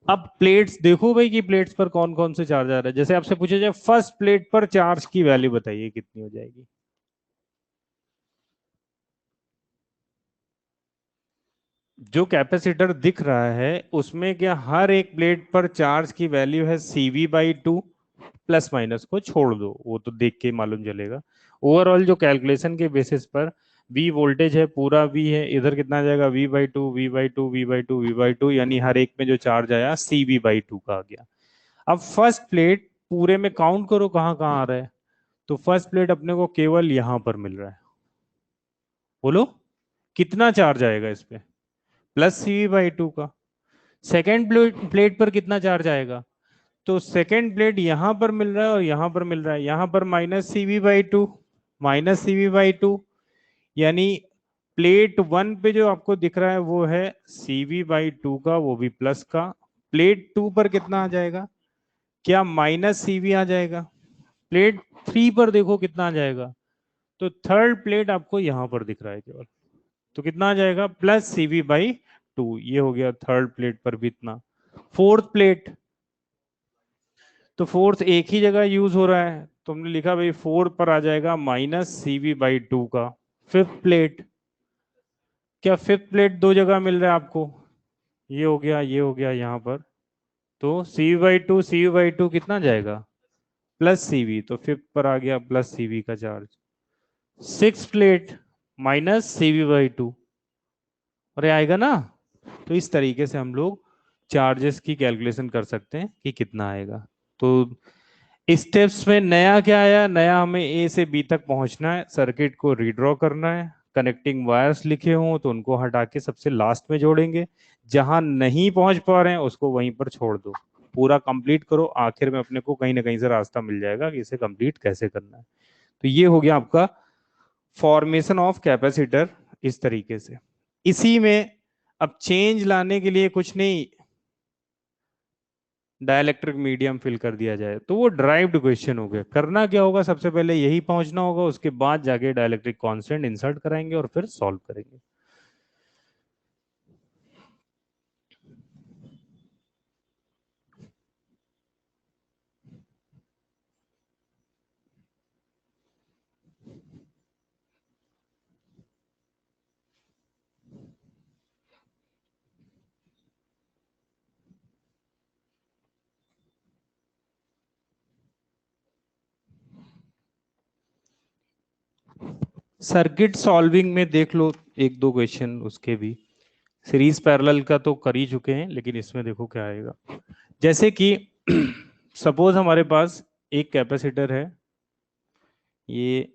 अब प्लेट्स देखो भाई कि प्लेट्स पर कौन कौन से चार्ज आ रहा है। जैसे आपसे पूछा जाए फर्स्ट प्लेट पर चार्ज की वैल्यू बताइए कितनी हो जाएगी? जो कैपेसिटर दिख रहा है उसमें क्या हर एक प्लेट पर चार्ज की वैल्यू है CV/2? प्लस माइनस को छोड़ दो, वो तो देख के मालूम चलेगा। ओवरऑल जो कैलकुलेशन के बेसिस पर V वोल्टेज है, पूरा V है, इधर कितना आ जाएगा? V/2 V/2 V/2 V/2, यानी हर एक में जो चार्ज आया CV/2 का आ गया। अब फर्स्ट प्लेट पूरे में काउंट करो कहाँ कहाँ आ रहा है, तो फर्स्ट प्लेट अपने को केवल यहां पर मिल रहा है। बोलो कितना चार्ज आएगा इस पे? +CV/2 का। सेकेंड प्लेट पर कितना चार्ज आएगा? तो सेकेंड प्लेट यहां पर मिल रहा है और यहां पर मिल रहा है, यहां पर -CV/2, -CV/2, यानी प्लेट 1 पे जो आपको दिख रहा है वो है CV/2 का, वो भी प्लस का। प्लेट 2 पर कितना आ जाएगा? क्या -CV आ जाएगा? प्लेट 3 पर देखो कितना आ जाएगा? तो थर्ड प्लेट आपको यहां पर दिख रहा है केवल, तो कितना आ जाएगा? +CV/2। ये हो गया थर्ड प्लेट पर भी इतना। फोर्थ प्लेट, तो फोर्थ एक ही जगह यूज हो रहा है, तुमने लिखा भाई फोर्थ पर आ जाएगा -CV/2 का। फिफ्थ प्लेट, क्या फिफ्थ प्लेट दो जगह मिल रहा है आपको? ये हो गया, ये हो गया यहाँ पर, तो CV/2 कितना जाएगा? +CV, तो फिफ्थ पर आ गया +CV का चार्ज। सिक्स प्लेट -CV/2, अरे आएगा ना? तो इस तरीके से हम लोग चार्जेस की कैलकुलेशन कर सकते हैं कि कितना आएगा। तो स्टेप्स में नया क्या आया? नया हमें ए से बी तक पहुंचना है, सर्किट को रीड्रॉ करना है, कनेक्टिंग वायर्स लिखे हों तो उनको हटा के सबसे लास्ट में जोड़ेंगे, जहां नहीं पहुंच पा रहे हैं उसको वहीं पर छोड़ दो, पूरा कंप्लीट करो, आखिर में अपने को कहीं ना कहीं से रास्ता मिल जाएगा कि इसे कंप्लीट कैसे करना है। तो ये हो गया आपका फॉर्मेशन ऑफ कैपेसिटर इस तरीके से। इसी में अब चेंज लाने के लिए कुछ नहीं, डाइलेक्ट्रिक मीडियम फिल कर दिया जाए, तो वो ड्राइव्ड क्वेश्चन हो गया। करना क्या होगा, सबसे पहले यही पहुंचना होगा, उसके बाद जाके डाइलेक्ट्रिक कांस्टेंट इंसर्ट कराएंगे और फिर सॉल्व करेंगे। सर्किट सॉल्विंग में देख लो एक दो क्वेश्चन उसके भी, सीरीज पैरेलल का तो कर ही चुके हैं, लेकिन इसमें देखो क्या आएगा। जैसे कि सपोज हमारे पास एक कैपेसिटर है, ये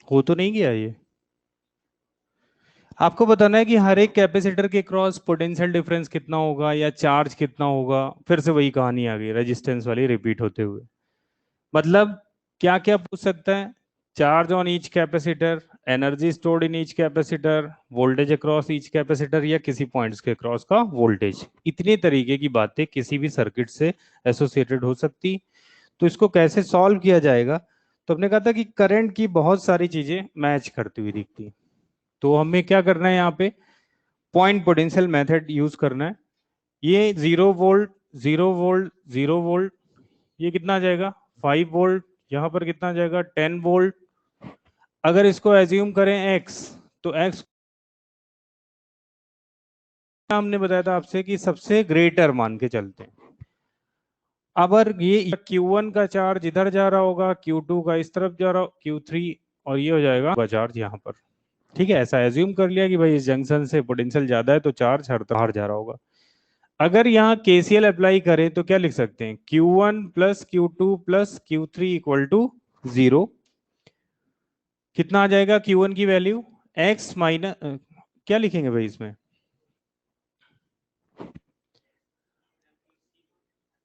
हो तो नहीं गया ये। आपको बताना है कि हर एक कैपेसिटर के क्रॉस पोटेंशियल डिफरेंस कितना होगा या चार्ज कितना होगा, फिर से वही कहानी आ गई रेजिस्टेंस वाली रिपीट होते हुए। मतलब क्या क्या पूछ सकता है, charge on each capacitor, energy stored in each capacitor, voltage across each capacitor, या किसी पॉइंट्स के क्रॉस का वोल्टेज। इतने तरीके की बातें किसी भी सर्किट से एसोसिएटेड हो सकती। तो इसको कैसे सॉल्व किया जाएगा, तो हमने कहा था कि करंट की बहुत सारी चीजें मैच करती हुई दिखती। तो हमें क्या करना है, यहाँ पे पॉइंट पोटेंशियल मेथड यूज करना है। ये 0 वोल्ट, 0 वोल्ट, 0 वोल्ट, ये कितना आ जाएगा 5 वोल्ट, यहाँ पर कितना आ जाएगा 10 वोल्ट। अगर इसको एज्यूम करें एक्स, तो एक्स हमने बताया था आपसे कि सबसे ग्रेटर मान के चलते हैं। अगर ये Q1 का चार्ज इधर जा रहा होगा, Q2 का इस तरफ जा रहा हो, Q3, और ये हो जाएगा चार्ज यहाँ पर। ठीक है, ऐसा एज्यूम कर लिया कि भाई इस जंक्शन से पोटेंशियल ज्यादा है तो चार्ज हर बाहर जा रहा होगा। अगर यहाँ KCL अप्लाई करें तो क्या लिख सकते हैं, Q1 plus Q2 plus Q3 equal to 0। कितना आ जाएगा Q1 की वैल्यू, x माइनस, क्या लिखेंगे भाई इसमें,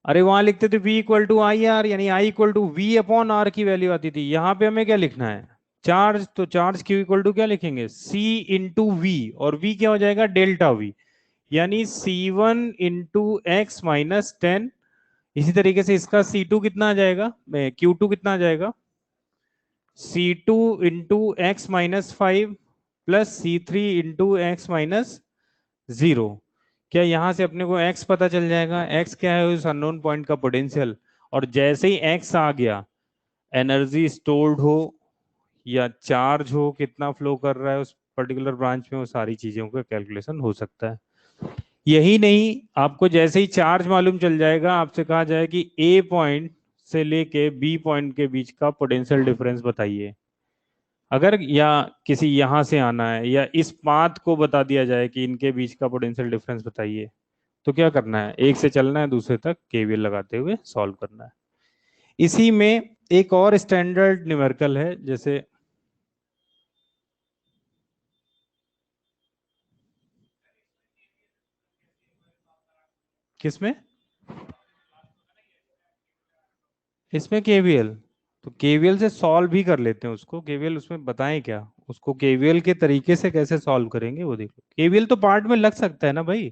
अरे वहां लिखते थे V equal to I R, यानी I equal to V upon R की वैल्यू आती थी। यहाँ पे हमें क्या लिखना है, चार्ज, तो चार्ज Q इक्वल टू क्या लिखेंगे, C इंटू वी, और V क्या हो जाएगा डेल्टा V, यानी C1 इंटू एक्स माइनस 10। इसी तरीके से इसका C2 कितना आ जाएगा, Q2 कितना आ जाएगा, C2 into x minus 5 plus C3 into x minus 0। क्या यहां से अपने को x पता चल जाएगा, x क्या है उस अननोन पॉइंट का पोटेंशियल। और जैसे ही x आ गया, एनर्जी स्टोर्ड हो या चार्ज हो, कितना फ्लो कर रहा है उस पर्टिकुलर ब्रांच में, वो सारी चीजों का कैलकुलेशन हो सकता है। यही नहीं, आपको जैसे ही चार्ज मालूम चल जाएगा, आपसे कहा जाए कि ए पॉइंट से लेके बी पॉइंट के बीच का पोटेंशियल डिफरेंस बताइए। अगर या किसी यहां से आना है, या इस पाथ को बता दिया जाए कि इनके बीच का पोटेंशियल डिफरेंस बताइए, तो क्या करना है, एक से चलना है, दूसरे तक केवीएल लगाते हुए सॉल्व करना है। इसी में एक और स्टैंडर्ड न्यूमेरिकल है, जैसे किसमें, इसमें केवीएल, तो केवीएल से सॉल्व भी कर लेते हैं उसको। केवीएल उसमें बताएं क्या, उसको केवीएल के तरीके से कैसे सॉल्व करेंगे वो देखो। केवीएल तो पार्ट में लग सकता है ना भाई,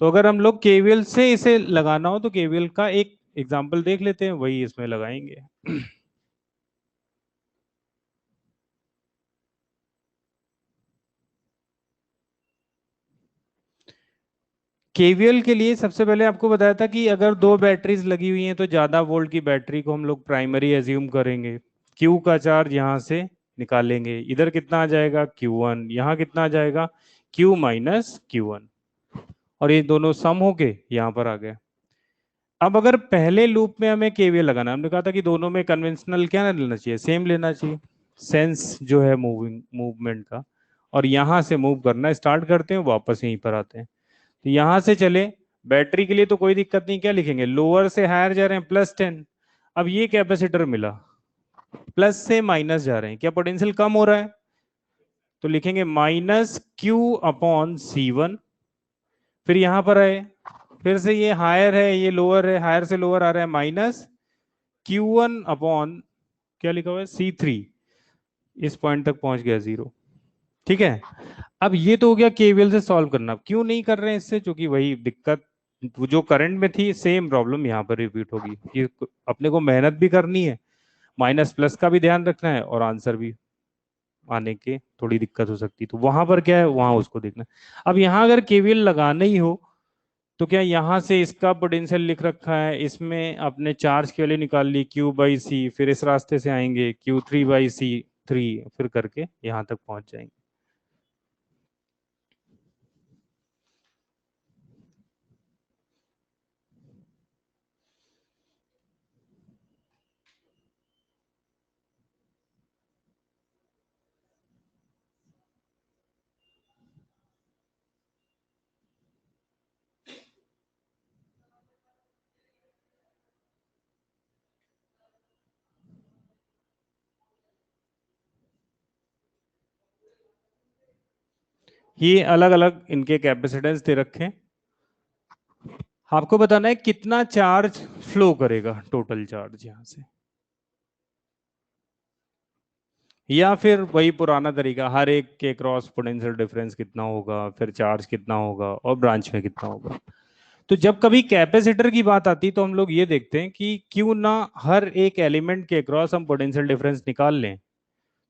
तो अगर हम लोग केवीएल से इसे लगाना हो तो केवीएल का एक एग्जांपल देख लेते हैं, वही इसमें लगाएंगे। केवीएल के लिए सबसे पहले आपको बताया था कि अगर दो बैटरीज लगी हुई हैं तो ज्यादा वोल्ट की बैटरी को हम लोग प्राइमरी एज्यूम करेंगे। क्यू का चार्ज यहाँ से निकालेंगे, इधर कितना आ जाएगा Q1, यहाँ कितना आ जाएगा Q माइनस Q1, और ये दोनों सम होके यहाँ पर आ गए। अब अगर पहले लूप में हमें केवीएल लगाना, हमने कहा था कि दोनों में कन्वेंशनल क्या लेना चाहिए, सेम लेना चाहिए, सेंस जो है मूविंग मूवमेंट का, और यहाँ से मूव करना स्टार्ट करते हैं, वापस यहीं पर आते हैं। तो यहां से चले, बैटरी के लिए तो कोई दिक्कत नहीं, क्या लिखेंगे, लोअर से हायर जा रहे हैं +10। अब ये कैपेसिटर मिला, प्लस से माइनस जा रहे हैं, क्या पोटेंशियल कम हो रहा है, तो लिखेंगे माइनस क्यू अपॉन C1। फिर यहां पर है, फिर से ये हायर है ये लोअर है, हायर से लोअर आ रहा है, माइनस Q1 अपॉन क्या लिखा हुआ है C3। इस पॉइंट तक पहुंच गया 0। ठीक है, अब ये तो हो गया केवीएल से सॉल्व करना। क्यों नहीं कर रहे हैं इससे? क्योंकि वही दिक्कत वो जो करंट में थी, सेम प्रॉब्लम यहाँ पर रिपीट होगी कि अपने को मेहनत भी करनी है, माइनस प्लस का भी ध्यान रखना है, और आंसर भी आने के थोड़ी दिक्कत हो सकती है। तो वहां पर क्या है, वहां उसको देखना है। अब यहाँ अगर केवीएल लगाना ही हो तो क्या यहाँ से इसका पोटेंशियल लिख रखा है, इसमें अपने चार्ज की वैल्यू निकाल ली Q/C, फिर इस रास्ते से आएंगे Q3/C3, फिर करके यहाँ तक पहुंच जाएंगे। ये अलग अलग इनके कैपेसिटेंस दे रखे हैं। आपको बताना है कितना चार्ज फ्लो करेगा, टोटल चार्ज यहां से, या फिर वही पुराना तरीका, हर एक के क्रॉस पोटेंशियल डिफरेंस कितना होगा, फिर चार्ज कितना होगा, और ब्रांच में कितना होगा। तो जब कभी कैपेसिटर की बात आती है तो हम लोग ये देखते हैं कि क्यों ना हर एक एलिमेंट के क्रॉस हम पोटेंशियल डिफरेंस निकाल लें।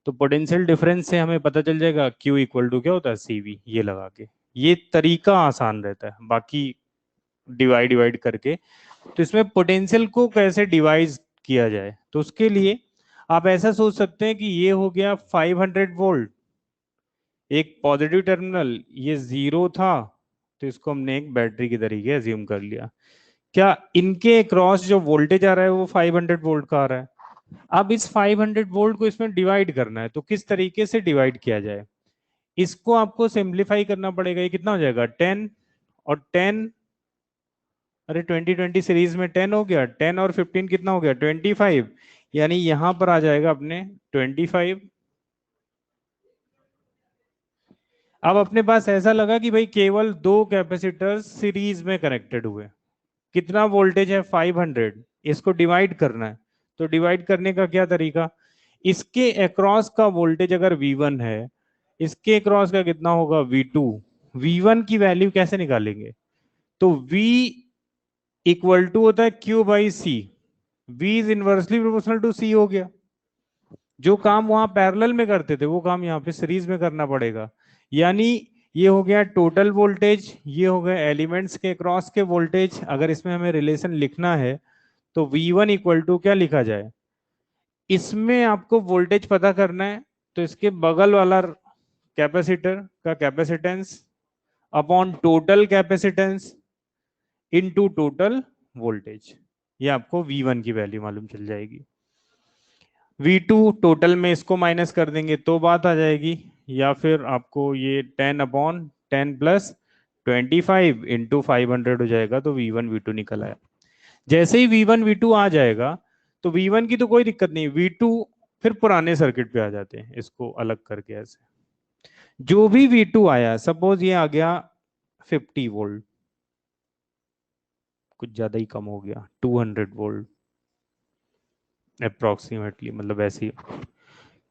तो पोटेंशियल डिफरेंस से हमें पता चल जाएगा Q इक्वल टू क्या होता है CV, ये लगा के। ये तरीका आसान रहता है, बाकी डिवाइड डिवाइड करके। तो इसमें पोटेंशियल को कैसे डिवाइड किया जाए, तो उसके लिए आप ऐसा सोच सकते हैं कि ये हो गया 500 वोल्ट, एक पॉजिटिव टर्मिनल, ये 0 था, तो इसको हमने एक बैटरी के तरीके अज्यूम कर लिया। क्या इनके क्रॉस जो वोल्टेज आ रहा है वो 500 वोल्ट का आ रहा है? अब इस 500 वोल्ट को इसमें डिवाइड करना है, तो किस तरीके से डिवाइड किया जाए? इसको आपको सिंप्लीफाई करना पड़ेगा। ये कितना हो जाएगा 10, और 10, अरे 2020 सीरीज में 10 हो गया, 10 और 15 कितना हो गया 25, यानी यहां पर आ जाएगा अपने 25। अब अपने पास ऐसा लगा कि भाई केवल दो कैपेसिटर सीरीज में कनेक्टेड हुए, कितना वोल्टेज है 500, इसको डिवाइड करना है। तो डिवाइड करने का क्या तरीका, इसके अक्रॉस का वोल्टेज अगर V1 है, इसके अक्रॉस का कितना होगा V2। V1 की वैल्यू कैसे निकालेंगे? तो V इक्वल टू होता है Q/C। V is inversely proportional to C हो गया। जो काम वहां पैरेलल में करते थे वो काम यहाँ पे सीरीज में करना पड़ेगा। यानी ये हो गया टोटल वोल्टेज, ये हो गया एलिमेंट्स के क्रॉस के वोल्टेज। अगर इसमें हमें रिलेशन लिखना है तो V1 इक्वल टू क्या लिखा जाए, इसमें आपको वोल्टेज पता करना है तो इसके बगल वाला कैपेसिटर का capacitance upon total capacitance into total voltage, ये आपको V1 की वैल्यू मालूम चल जाएगी। V2 टोटल में इसको माइनस कर देंगे तो बात आ जाएगी, या फिर आपको ये 10/10 प्लस 25 इंटू 500 हो जाएगा, तो V1 V2 निकल आया। जैसे ही V1 V2 आ जाएगा तो V1 की तो कोई दिक्कत नहीं, V2 फिर पुराने सर्किट पे आ जाते हैं, इसको अलग करके ऐसे। जो भी V2 आया, सपोज ये आ गया 50 वोल्ट, कुछ ज्यादा ही कम हो गया 200 वोल्ट अप्रोक्सीमेटली, मतलब ऐसे ही।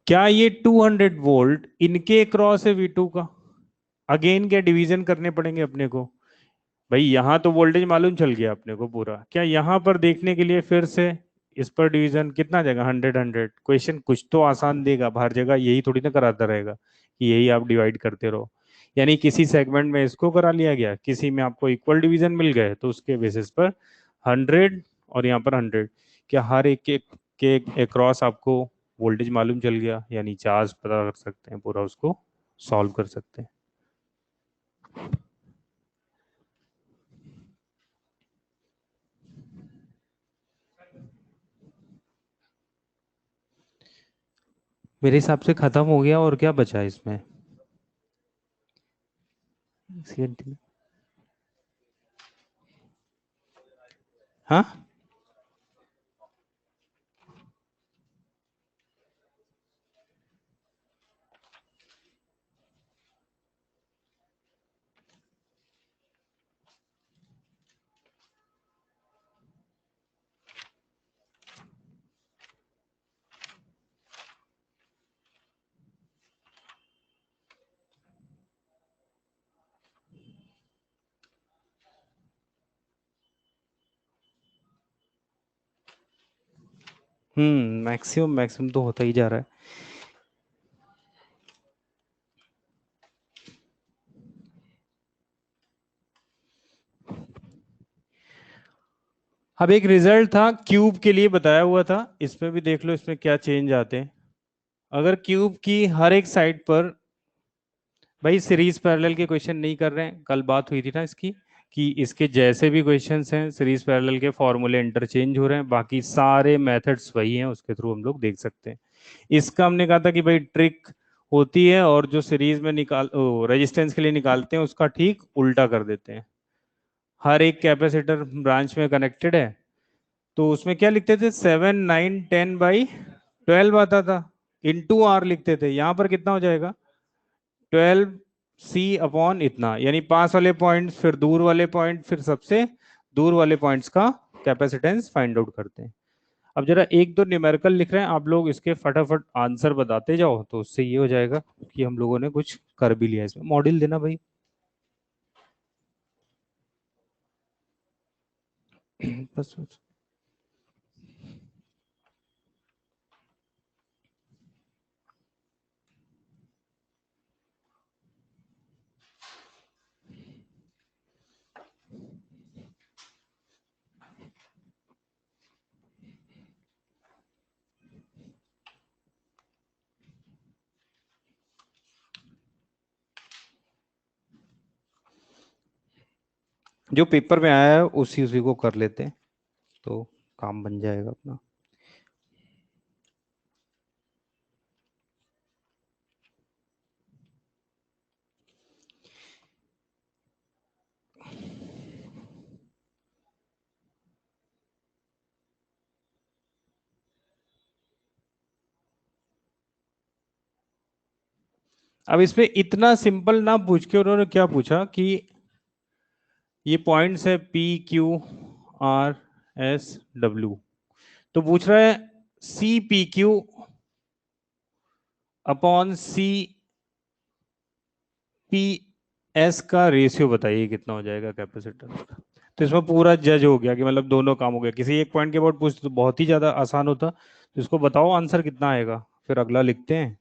क्या ये 200 वोल्ट इनके क्रॉस है V2 का? अगेन क्या डिवीजन करने पड़ेंगे अपने को? भाई यहां तो वोल्टेज मालूम चल गया अपने को पूरा, क्या यहां पर देखने के लिए फिर से इस पर डिवीजन कितना आ जाएगा 100 100? क्वेश्चन कुछ तो आसान देगा, हर जगह यही थोड़ी ना कराता रहेगा कि यही आप डिवाइड करते रहो। यानी किसी सेगमेंट में इसको करा लिया गया, किसी में आपको इक्वल डिवीजन मिल गए तो उसके बेसिस पर 100, और यहाँ पर 100। क्या हर एक के अक्रॉस आपको वोल्टेज मालूम चल गया, यानी चार्ज पता कर सकते हैं, पूरा उसको सॉल्व कर सकते हैं। मेरे हिसाब से खत्म हो गया, और क्या बचा है इसमें? CNT। हाँ, मैक्सिमम मैक्सिमम तो होता ही जा रहा है। अब एक रिजल्ट था क्यूब के लिए बताया हुआ था, इसमें भी देख लो इसमें क्या चेंज आते हैं। अगर क्यूब की हर एक साइड पर, भाई सीरीज पैरेलल के क्वेश्चन नहीं कर रहे हैं, कल बात हुई थी ना इसकी, कि इसके जैसे भी क्वेश्चंस हैं सीरीज पैरेलल के फॉर्मूले इंटरचेंज हो रहे हैं, बाकी सारे मेथड्स वही हैं, उसके थ्रू हम लोग देख सकते हैं। इसका हमने कहा था कि भाई ट्रिक होती है और जो सीरीज में निकाल रेजिस्टेंस के लिए निकालते हैं उसका ठीक उल्टा कर देते हैं। हर एक कैपेसिटर ब्रांच में कनेक्टेड है, तो उसमें क्या लिखते थे, 7 9 10/12 आता था, इंटू आर लिखते थे। यहाँ पर कितना हो जाएगा, 12C/, इतना, यानी पास वाले पॉइंट्स फिर दूर वाले पॉइंट फिर सबसे दूर वाले पॉइंट्स का कैपेसिटेंस फाइंड आउट करते हैं। अब जरा एक दो न्यूमेरिकल लिख रहे हैं आप लोग, इसके फटाफट आंसर बताते जाओ, तो उससे ये हो जाएगा कि हम लोगों ने कुछ कर भी लिया। इसमें मॉड्यूल देना भाई। बस बस। जो पेपर में आया है उसी उसी को कर लेते हैं, तो काम बन जाएगा अपना। अब इसमें इतना सिंपल ना पूछ के उन्होंने क्या पूछा कि ये पॉइंट्स है PQRSW, तो पूछ रहा है CPQ/CPS का रेशियो बताइए कितना हो जाएगा कैपेसिटर का। तो इसमें पूरा जज हो गया कि मतलब दोनों काम हो गया। किसी एक पॉइंट के बाद पूछ तो बहुत ही ज्यादा आसान होता, तो इसको बताओ आंसर कितना आएगा, फिर अगला लिखते हैं।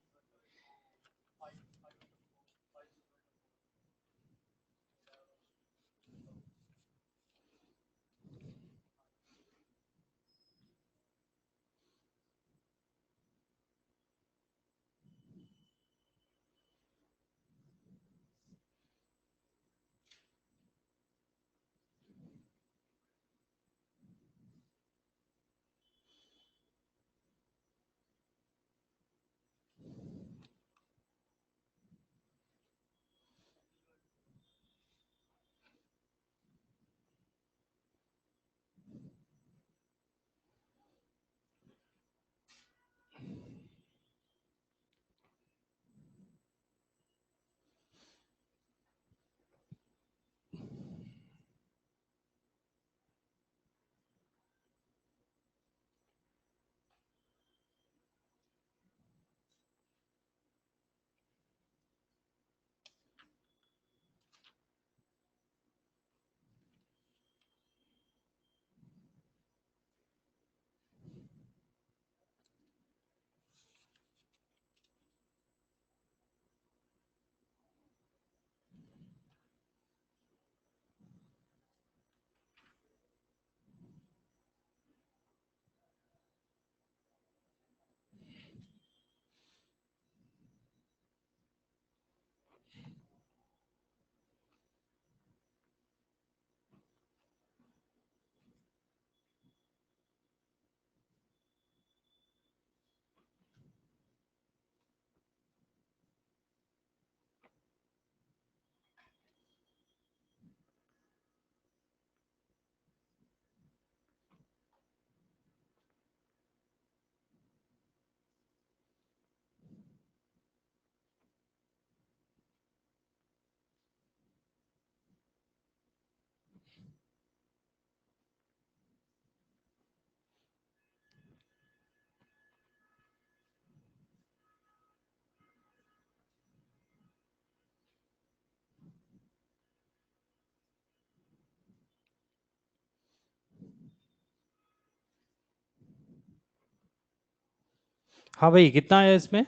हाँ भाई, कितना आया इसमें?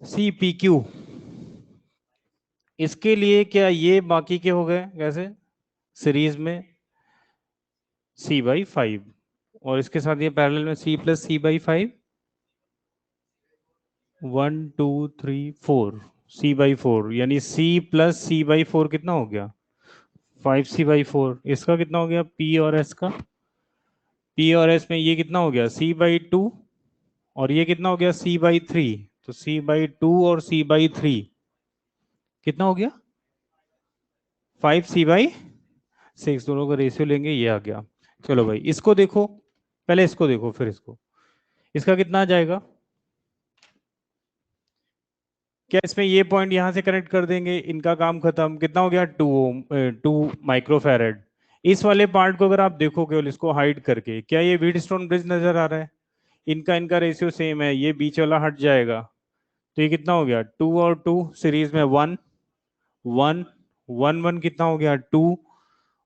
C P Q. इसके लिए क्या ये बाकी के हो गए कैसे सीरीज में? C/5, और इसके साथ ये पैरेलल में C+C/5, 1 2 3 4, C/4, यानी C+C/4 कितना हो गया? 5C/4। इसका कितना हो गया P और S का? P और S में ये कितना हो गया C/2, और ये कितना हो गया C/3। तो C/2 और C/3 कितना हो गया? 5C/6। दोनों का रेशियो लेंगे, ये आ गया। चलो भाई, इसको देखो, पहले इसको देखो फिर इसको। इसका कितना आ जाएगा? क्या इसमें ये पॉइंट यहां से कनेक्ट कर देंगे, इनका काम खत्म। कितना हो गया? 2 माइक्रोफैरेड। इस वाले पार्ट को अगर आप देखो केवल इसको हाइड करके, क्या ये व्हीटस्टोन ब्रिज नजर आ रहा है? इनका इनका रेशियो सेम है, ये बीच वाला हट जाएगा। तो ये कितना हो गया? 2 और 2 सीरीज में 1 1 1 1, कितना हो गया? 2।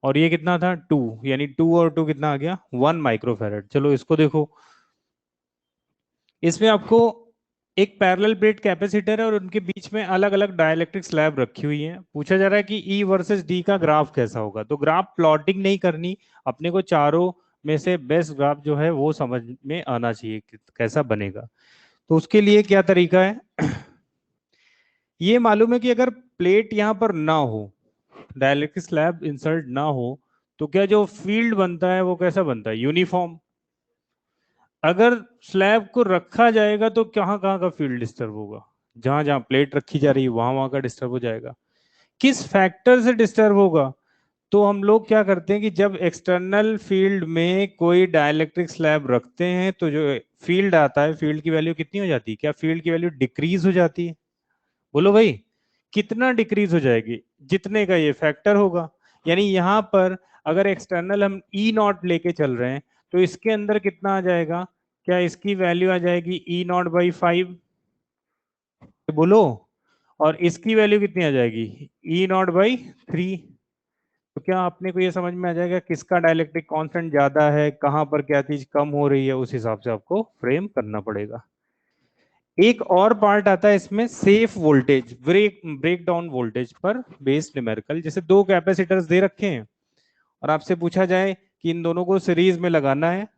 और ये कितना था? 2, यानी 2 और 2 कितना आ गया? 1 माइक्रोफैरेड। चलो इसको देखो। इसमें आपको एक पैरेलल प्लेट कैपेसिटर है और उनके बीच में अलग अलग डाइलेक्ट्रिक स्लैब रखी हुई है। पूछा जा रहा है कि E वर्सेस D का ग्राफ कैसा होगा। तो ग्राफ प्लॉटिंग नहीं करनी, अपने को चारों में से बेस्ट ग्राफ जो है वो समझ में आना चाहिए कि कैसा बनेगा। तो उसके लिए क्या तरीका है? ये मालूम है कि अगर प्लेट यहां पर ना हो, डाइलेक्ट्रिक स्लैब इंसर्ट ना हो, तो क्या जो फील्ड बनता है वो कैसा बनता है? यूनिफॉर्म। अगर स्लैब को रखा जाएगा तो कहाँ कहाँ का फील्ड डिस्टर्ब होगा? जहां जहां प्लेट रखी जा रही है वहां वहां का डिस्टर्ब हो जाएगा। किस फैक्टर से डिस्टर्ब होगा? तो हम लोग क्या करते हैं कि जब एक्सटर्नल फील्ड में कोई डाइलेक्ट्रिक स्लैब रखते हैं तो जो फील्ड आता है, फील्ड की वैल्यू कितनी हो जाती है? क्या फील्ड की वैल्यू डिक्रीज हो जाती है? बोलो भाई, कितना डिक्रीज हो जाएगी? जितने का ये फैक्टर होगा। यानी यहां पर अगर एक्सटर्नल हम E0 लेके चल रहे हैं, तो इसके अंदर कितना आ जाएगा? क्या इसकी वैल्यू आ जाएगी E0/5? बोलो। और इसकी वैल्यू कितनी आ जाएगी? E0/3। तो क्या आपने को ये समझ में आ जाएगा किसका डाइलेक्ट्रिक कांस्टेंट ज्यादा है, कहां पर क्या चीज कम हो रही है? उस हिसाब से आपको फ्रेम करना पड़ेगा। एक और पार्ट आता है इसमें, safe voltage, break down voltage पर बेस्ड न्यूमेरिकल। जैसे दो कैपेसिटर्स दे रखे हैं और आपसे पूछा जाए कि इन दोनों को सीरीज में लगाना है,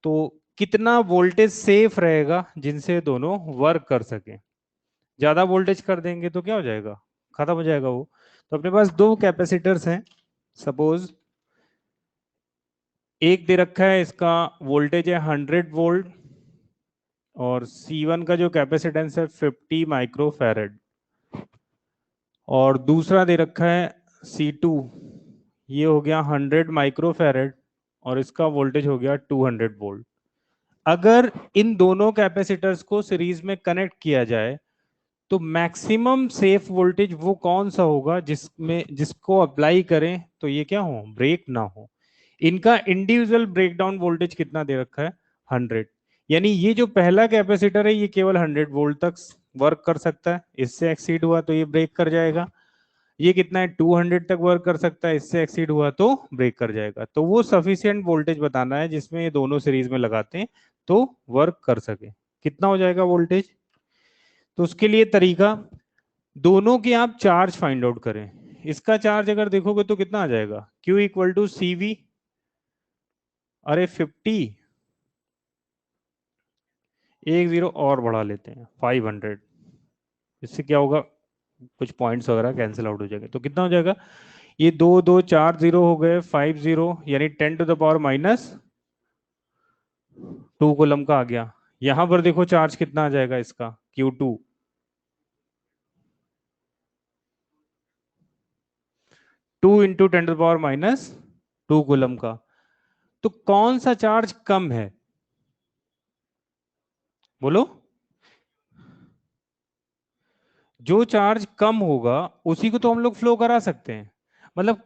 तो कितना वोल्टेज सेफ रहेगा जिनसे दोनों वर्क कर सके? ज्यादा वोल्टेज कर देंगे तो क्या हो जाएगा? खत्म हो जाएगा वो। तो अपने पास दो कैपेसिटर्स हैं। सपोज एक दे रखा है, इसका वोल्टेज है 100 वोल्ट, और C1 का जो कैपेसिटेंस है 50 माइक्रोफैरेड। और दूसरा दे रखा है C2, ये हो गया 100 माइक्रोफैरेड, और इसका वोल्टेज हो गया 200 वोल्ट। अगर इन दोनों कैपेसिटर्स को सीरीज में कनेक्ट किया जाए तो मैक्सिमम सेफ वोल्टेज वो कौन सा होगा जिसमें जिसको अप्लाई करें तो ये क्या हो? ब्रेक ना हो। इनका इंडिविजुअल ब्रेकडाउन वोल्टेज कितना दे रखा है? 100। यानी ये जो पहला कैपेसिटर है ये केवल 100 वोल्ट तक वर्क कर सकता है, इससे एक्सीड हुआ तो ये ब्रेक कर जाएगा। ये कितना है? 200 तक वर्क कर सकता है, इससे एक्सीड हुआ तो ब्रेक कर जाएगा। तो वो सफिशियंट वोल्टेज बताना है जिसमें ये दोनों सीरीज में लगाते हैं तो वर्क कर सके। कितना हो जाएगा वोल्टेज? तो उसके लिए तरीका, दोनों की आप चार्ज फाइंड आउट करें। इसका चार्ज अगर देखोगे तो कितना आ जाएगा? Q=CV। अरे 50, एक जीरो और बढ़ा लेते हैं 500। इससे क्या होगा? कुछ पॉइंट्स वगैरह कैंसिल आउट हो जाएंगे। तो कितना हो जाएगा? ये दो दो चार जीरो हो गए, 50, यानी 10⁻²⁰ का आ गया। यहां पर देखो चार्ज कितना आ जाएगा इसका, Q2, 2 × 10⁻² का। तो कौन सा चार्ज कम है? बोलो। जो चार्ज कम होगा उसी को तो हम लोग फ्लो करा सकते हैं। मतलब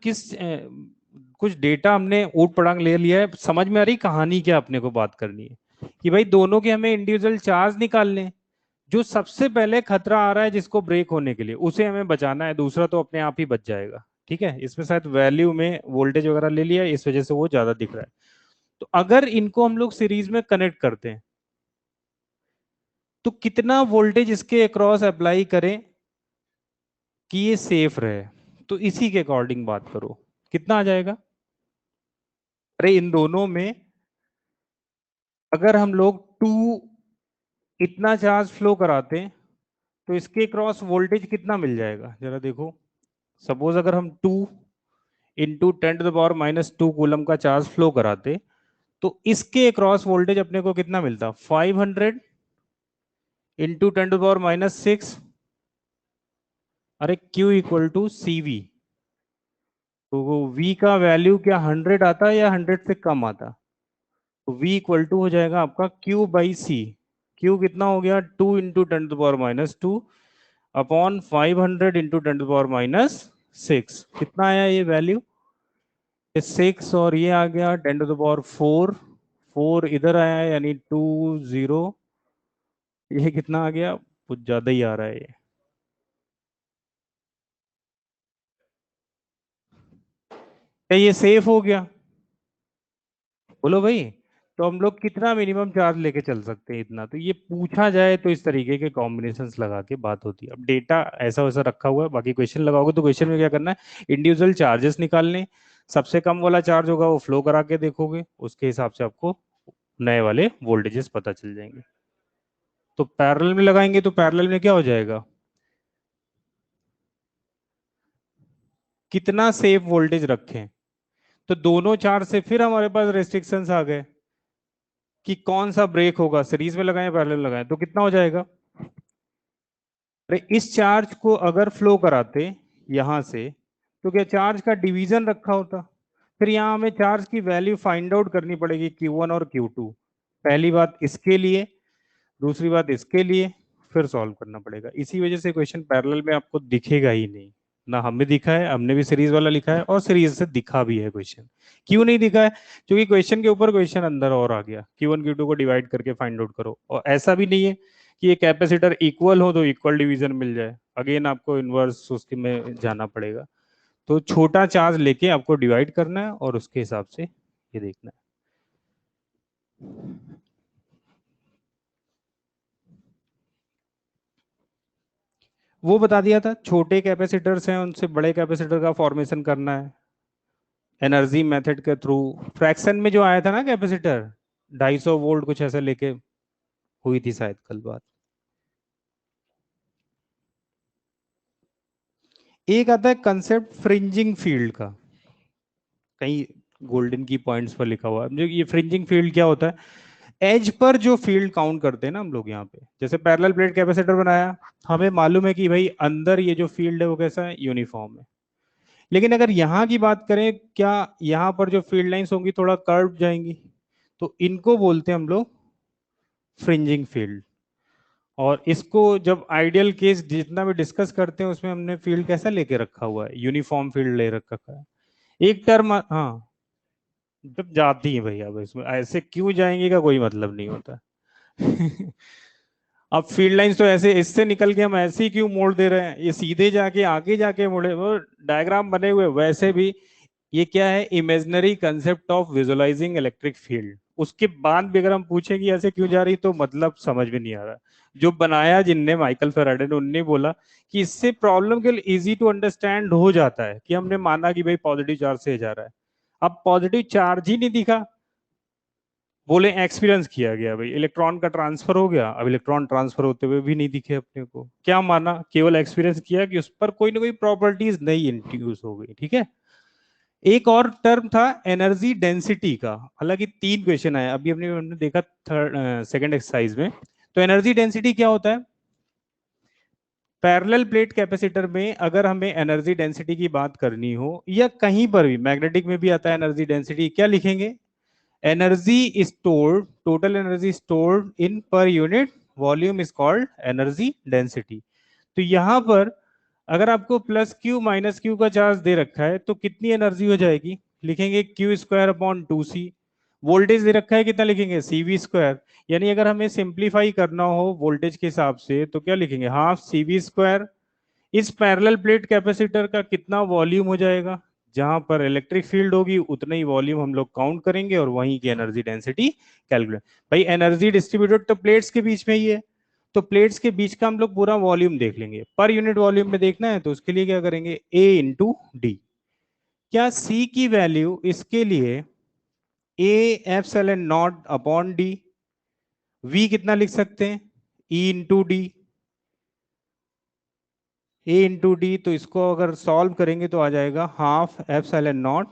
कुछ डेटा हमने ऊट पटांग ले लिया है, समझ में आ रही कहानी क्या अपने को बात करनी है कि भाई दोनों के हमें इंडिविजुअल चार्ज निकालने हैं। जो सबसे पहले खतरा आ रहा है जिसको ब्रेक होने के लिए, उसे हमें बचाना है, दूसरा तो अपने आप ही बच जाएगा। ठीक है, इसमें शायद वैल्यू में वोल्टेज वगैरह ले लिया, इस वजह से वो ज्यादा दिख रहा है। तो अगर इनको हम लोग सीरीज में कनेक्ट करते हैं तो कितना वोल्टेज इसके अक्रॉस अप्लाई करें कि ये सेफ रहे, तो इसी के अकॉर्डिंग बात करो, कितना आ जाएगा। अरे इन दोनों में अगर हम लोग टू इतना चार्ज फ्लो कराते हैं तो इसके क्रॉस वोल्टेज कितना मिल जाएगा जरा देखो। सपोज अगर हम 2 × 10⁻² कूलम का चार्ज फ्लो कराते तो इसके क्रॉस वोल्टेज अपने को कितना मिलता, 500 × 10⁻⁶। अरे Q equal to C V, तो वो V का वैल्यू क्या 100 आता है या 100 से कम आता, तो V इक्वल टू हो जाएगा आपका Q/C। Q कितना हो गया, 2 × 10⁻² अपॉन 500 × 10⁻⁶। कितना आया ये वैल्यू, 6, और ये आ गया 10⁴। 4 इधर आया यानी 20, ये कितना आ गया, कुछ ज्यादा ही आ रहा है ये। क्या ये सेफ हो गया, बोलो भाई। तो हम लोग कितना मिनिमम चार्ज लेके चल सकते हैं इतना, तो ये पूछा जाए तो इस तरीके के कॉम्बिनेशंस लगा के बात होती है। अब डेटा ऐसा वैसा रखा हुआ है, बाकी क्वेश्चन लगाओगे तो क्वेश्चन में क्या करना है, इंडिविजुअल चार्जेस निकालने, सबसे कम वाला चार्ज होगा वो फ्लो करा के देखोगे, उसके हिसाब से आपको नए वाले वोल्टेजेस पता चल जाएंगे। तो पैरेलल में लगाएंगे तो पैरेलल में क्या हो जाएगा, कितना सेफ वोल्टेज रखें, तो दोनों चार्ज से फिर हमारे पास रेस्ट्रिक्शंस आ गए कि कौन सा ब्रेक होगा, सीरीज में लगाएं पैरेलल लगाएं, तो कितना हो जाएगा। अरे इस चार्ज को अगर फ्लो कराते यहां से तो क्या चार्ज का डिवीजन रखा होता, फिर यहां हमें चार्ज की वैल्यू फाइंड आउट करनी पड़ेगी Q1 और Q2। पहली बात इसके लिए, दूसरी बात इसके लिए, फिर सॉल्व करना पड़ेगा। इसी वजह से क्वेश्चन पैरेलल में आपको दिखेगा ही नहीं, ना हमें दिखा है, हमने भी सीरीज वाला लिखा है और सीरीज से दिखा भी है क्वेश्चन। क्यों नहीं दिखा है, क्योंकि क्वेश्चन के ऊपर क्वेश्चन अंदर और आ गया, Q1 Q2 को डिवाइड करके फाइंड आउट करो, और ऐसा भी नहीं है कि ये कैपेसिटर इक्वल हो तो इक्वल डिवीजन मिल जाए, अगेन आपको इनवर्स उसके में जाना पड़ेगा। तो छोटा चार्ज लेके आपको डिवाइड करना है और उसके हिसाब से ये देखना है। वो बता दिया था, छोटे कैपेसिटर्स हैं उनसे बड़े कैपेसिटर का फॉर्मेशन करना है एनर्जी मेथड के थ्रू। फ्रैक्शन में जो आया था ना कैपेसिटर 250 वोल्ट कुछ ऐसा लेके हुई थी शायद कल बात। एक आता है कंसेप्ट फ्रिंजिंग फील्ड का, कहीं गोल्डन की पॉइंट्स पर लिखा हुआ है मुझे, ये फ्रिंजिंग फील्ड क्या होता है, एज पर जो फील्ड काउंट करते हैं ना हम लोग यहाँ पे, जैसे पैरेलल प्लेट कैपेसिटर बनाया, हमें मालूम है कि भाई अंदर ये जो फील्ड है वो कैसा है, यूनिफॉर्म है। लेकिन अगर यहाँ की बात करें, क्या यहाँ पर जो फील्ड लाइंस होंगी थोड़ा कर्व जाएंगी, तो इनको बोलते हैं हम लोग फ्रिंजिंग फील्ड। और इसको जब आइडियल केस जितना भी डिस्कस करते हैं उसमें हमने फील्ड कैसा लेके रखा हुआ है, यूनिफॉर्म फील्ड ले रखा है। एक टर्म, हाँ, जब जाती है भैया, अब इसमें ऐसे क्यों जाएंगे का कोई मतलब नहीं होता। अब फील्ड लाइंस तो ऐसे इससे निकल के हम ऐसे ही क्यों मोड़ दे रहे हैं, ये सीधे जाके आगे जाके मुड़े, वो डायग्राम बने हुए वैसे भी। ये क्या है, imaginary concept of visualising electric field. उसके बाद भी अगर हम पूछें कि ऐसे क्यों जा रही, तो मतलब समझ में नहीं आ रहा। जो बनाया जिनने, माइकल फेराडे ने, उनने बोला कि इससे प्रॉब्लम के लिए इजी टू अंडरस्टैंड हो जाता है, कि हमने माना कि भाई पॉजिटिव चार्ज से जा रहा है, अब पॉजिटिव चार्ज ही नहीं दिखा, बोले एक्सपीरियंस किया गया, भाई इलेक्ट्रॉन का ट्रांसफर हो गया, अब इलेक्ट्रॉन ट्रांसफर होते हुए भी नहीं दिखे अपने को, क्या माना, केवल एक्सपीरियंस किया कि उस पर कोई ना कोई प्रॉपर्टीज नई इंट्रोड्यूस हो गई, ठीक है। एक और टर्म था एनर्जी डेंसिटी का, हालांकि 3 क्वेश्चन आए अभी हमने देखा थर्ड सेकंड एक्सरसाइज में। तो एनर्जी डेंसिटी क्या होता है, पैरेलल प्लेट कैपेसिटर में अगर हमें एनर्जी डेंसिटी की बात करनी हो, या कहीं पर भी मैग्नेटिक में भी आता है एनर्जी डेंसिटी, क्या लिखेंगे, energy stored, total energy stored in per unit volume is called energy density. तो यहां पर अगर आपको +Q -Q का चार्ज दे रखा है तो कितनी एनर्जी हो जाएगी, लिखेंगे Q²/2C। वोल्टेज दे रखा है कितना, लिखेंगे CV²। यानी अगर हमें सिंप्लीफाई करना हो वोल्टेज के हिसाब से तो क्या लिखेंगे, हाफ CV²। इस पैरेलल प्लेट कैपेसिटर का कितना वॉल्यूम हो जाएगा, जहां पर इलेक्ट्रिक फील्ड होगी उतना ही वॉल्यूम हम लोग काउंट करेंगे और वहीं की एनर्जी डेंसिटी कैलकुलेट। भाई एनर्जी डिस्ट्रीब्यूटेड तो प्लेट्स के बीच में ही है, तो प्लेट्स के बीच का हम लोग पूरा वॉल्यूम देख लेंगे। पर यूनिट वॉल्यूम में देखना है तो उसके लिए क्या करेंगे, ए इंटू डी। क्या सी की वैल्यू इसके लिए A epsilon naught upon D, V कितना लिख सकते हैं, E into D, A into D. तो इसको अगर सॉल्व करेंगे तो आ जाएगा half epsilon naught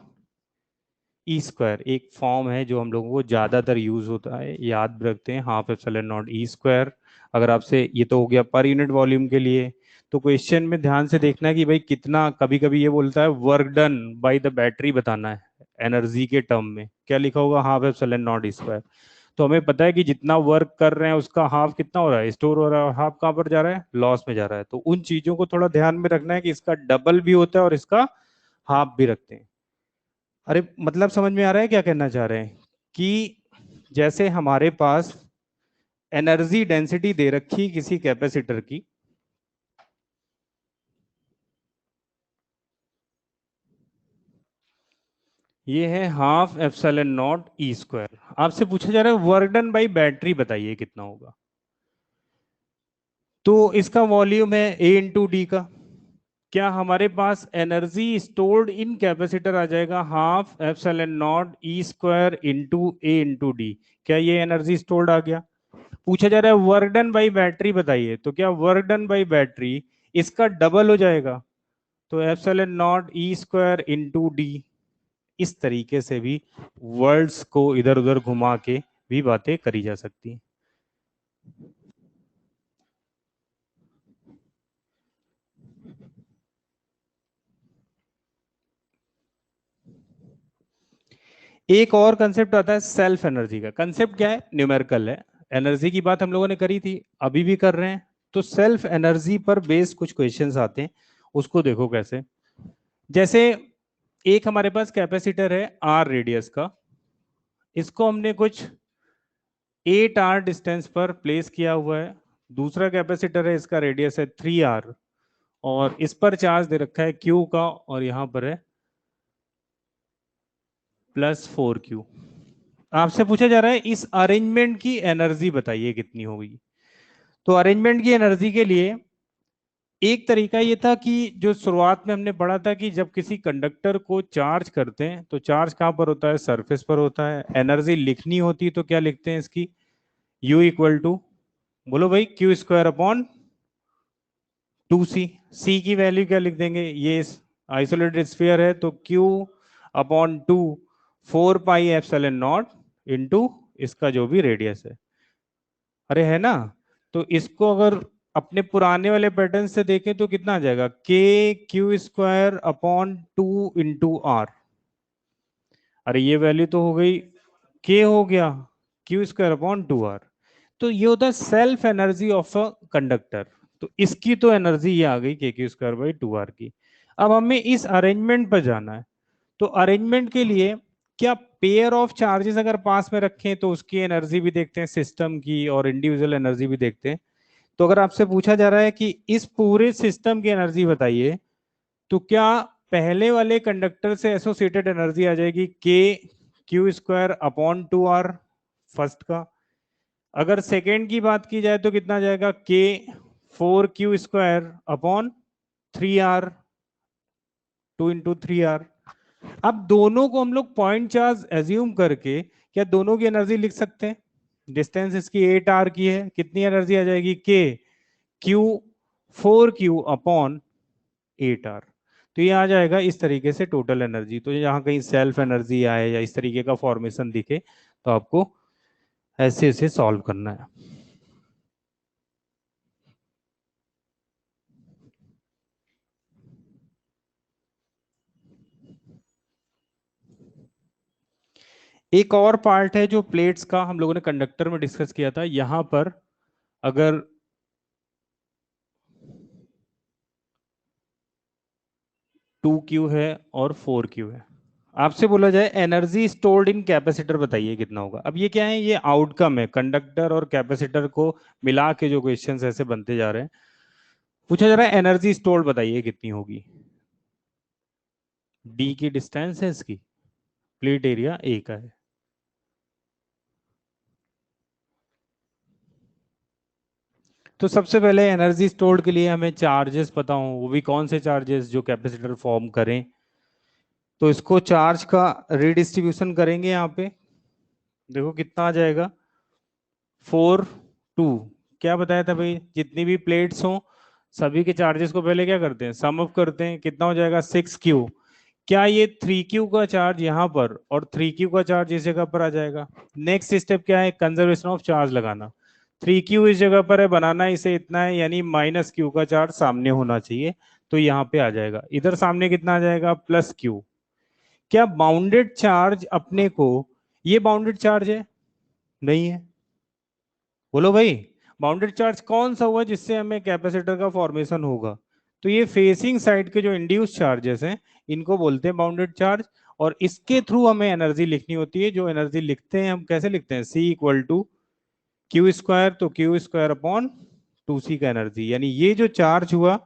E square. एक फॉर्म है जो हम लोगों को ज्यादातर यूज होता है, याद रखते हैं, half epsilon naught E square. अगर आपसे, ये तो हो गया पर यूनिट वॉल्यूम के लिए। तो क्वेश्चन में ध्यान से देखना है कि भाई कितना, कभी कभी ये बोलता है work done by the battery बताना है एनर्जी के टर्म में, क्या लिखा होगा, half epsilon naught E square. तो हमें पता है कि जितना वर्क कर रहे हैं उसका हाफ कितना हो रहा है, स्टोर हो रहा है, और हाफ कहाँ पर जा रहा है, लॉस में जा रहा है। तो उन चीजों को थोड़ा ध्यान में रखना है कि इसका डबल भी होता है और इसका हाफ भी रखते हैं। अरे मतलब समझ में आ रहा है क्या कहना चाह रहे हैं, कि जैसे हमारे पास एनर्जी डेंसिटी दे रखी किसी कैपेसिटर की, ये है half epsilon naught E square. आपसे पूछा जा रहा है वर्क डन बाई बैटरी बताइए कितना होगा। तो इसका वॉल्यूम है ए इंटू डी का। क्या हमारे पास एनर्जी स्टोर्ड इन कैपेसिटर आ जाएगा half epsilon naught E square into ए इंटू डी। क्या ये एनर्जी स्टोर्ड आ गया। पूछा जा रहा है वर्क डन बाई बैटरी बताइए, तो क्या वर्क डन बाई बैटरी इसका डबल हो जाएगा, तो epsilon naught E square into D. इस तरीके से भी वर्ड्स को इधर उधर घुमा के भी बातें करी जा सकती हैं। एक और कंसेप्ट आता है सेल्फ एनर्जी का। कंसेप्ट क्या है, न्यूमेरिकल है। एनर्जी की बात हम लोगों ने करी थी, अभी भी कर रहे हैं। तो सेल्फ एनर्जी पर बेस कुछ क्वेश्चंस आते हैं, उसको देखो कैसे। जैसे एक हमारे पास कैपेसिटर है आर रेडियस का, इसको हमने कुछ 8 आर डिस्टेंस पर प्लेस किया हुआ है। दूसरा कैपेसिटर है, इसका रेडियस है 3 आर, और इस पर चार्ज दे रखा है क्यू का, और यहां पर है +4Q। आपसे पूछा जा रहा है इस अरेंजमेंट की एनर्जी बताइए कितनी होगी। तो अरेंजमेंट की एनर्जी के लिए एक तरीका ये था कि जो शुरुआत में हमने पढ़ा था कि जब किसी कंडक्टर को चार्ज करते हैं तो चार्ज कहाँ पर होता है, सरफेस पर होता है। एनर्जी लिखनी होती तो क्या लिखते हैं इसकी, U इक्वल टू, बोलो भाई, क्यू स्क्वायर अपॉन 2C। सी की वैल्यू क्या लिख देंगे, ये आइसोलेटेड स्फीयर है तो Q upon 2 4 pi epsilon not into इसका जो भी रेडियस है। अरे है ना। तो इसको अगर अपने पुराने वाले पैटर्न से देखें तो कितना आ जाएगा, K Q square upon 2 into R. अरे ये वैल्यू तो हो गई, के हो गया क्यू स्क्वायर अपॉन 2 आर। तो ये होता है self energy of a conductor. तो इसकी तो एनर्जी ये आ गई के क्यू स्क्वायर बाई 2 आर की। अब हमें इस अरेंजमेंट पर जाना है। तो अरेंजमेंट के लिए क्या पेयर ऑफ चार्जेस अगर पास में रखें तो उसकी एनर्जी भी देखते हैं सिस्टम की, और इंडिविजुअल एनर्जी भी देखते हैं। तो अगर आपसे पूछा जा रहा है कि इस पूरे सिस्टम की एनर्जी बताइए, तो क्या पहले वाले कंडक्टर से एसोसिएटेड एनर्जी आ जाएगी K Q square upon 2 R first का। अगर सेकेंड की बात की जाए तो कितना आ जाएगा, K 4Q square upon 3 R, 2 into 3 R. अब दोनों को हम लोग पॉइंट चार्ज एज्यूम करके क्या दोनों की एनर्जी लिख सकते हैं। डिस्टेंस इसकी 8 आर की है, कितनी एनर्जी आ जाएगी, K Q 4Q upon 8 are. तो ये आ जाएगा इस तरीके से टोटल एनर्जी। तो यहाँ कहीं सेल्फ एनर्जी आए या इस तरीके का फॉर्मेशन दिखे तो आपको ऐसे ऐसे सॉल्व करना है। एक और पार्ट है जो प्लेट्स का हम लोगों ने कंडक्टर में डिस्कस किया था। यहां पर अगर 2Q है और 4Q है, आपसे बोला जाए एनर्जी स्टोर्ड इन कैपेसिटर बताइए कितना होगा। अब ये क्या है, ये आउटकम है, कंडक्टर और कैपेसिटर को मिला के जो क्वेश्चंस ऐसे बनते जा रहे हैं। पूछा जा रहा है एनर्जी स्टोर्ड बताइए कितनी होगी। डी की डिस्टेंस है इसकी, प्लेट एरिया ए का है। तो सबसे पहले एनर्जी स्टोर्ड के लिए हमें चार्जेस पता हो, वो भी कौन से चार्जेस जो कैपेसिटर फॉर्म करें। तो इसको चार्ज का रिडिस्ट्रीब्यूशन करेंगे यहाँ पे, देखो कितना आ जाएगा, 4 2। क्या बताया था भाई, जितनी भी प्लेट्स हो सभी के चार्जेस को पहले क्या करते हैं, सम अप करते हैं, कितना हो जाएगा 6Q। क्या ये 3Q का चार्ज यहाँ पर और 3Q का चार्ज इस जगह पर आ जाएगा। नेक्स्ट स्टेप क्या है, कंजर्वेशन ऑफ चार्ज लगाना। 3Q इस जगह पर है, बनाना इसे इतना है, यानी -Q का चार्ज सामने होना चाहिए। तो यहाँ पे आ जाएगा, इधर सामने कितना आ जाएगा, +Q। क्या बाउंडेड चार्ज अपने को, ये बाउंडेड चार्ज है, नहीं है, बोलो भाई। बाउंडेड चार्ज कौन सा हुआ जिससे हमें कैपेसिटर का फॉर्मेशन होगा, तो ये फेसिंग साइड के जो इंड्यूस चार्जेस हैं इनको बोलते हैं बाउंडेड चार्ज। और इसके थ्रू हमें एनर्जी लिखनी होती है, जो एनर्जी लिखते हैं हम कैसे लिखते हैं, C = Q², तो Q²/2C का एनर्जी, यानी ये जो चार्ज हुआ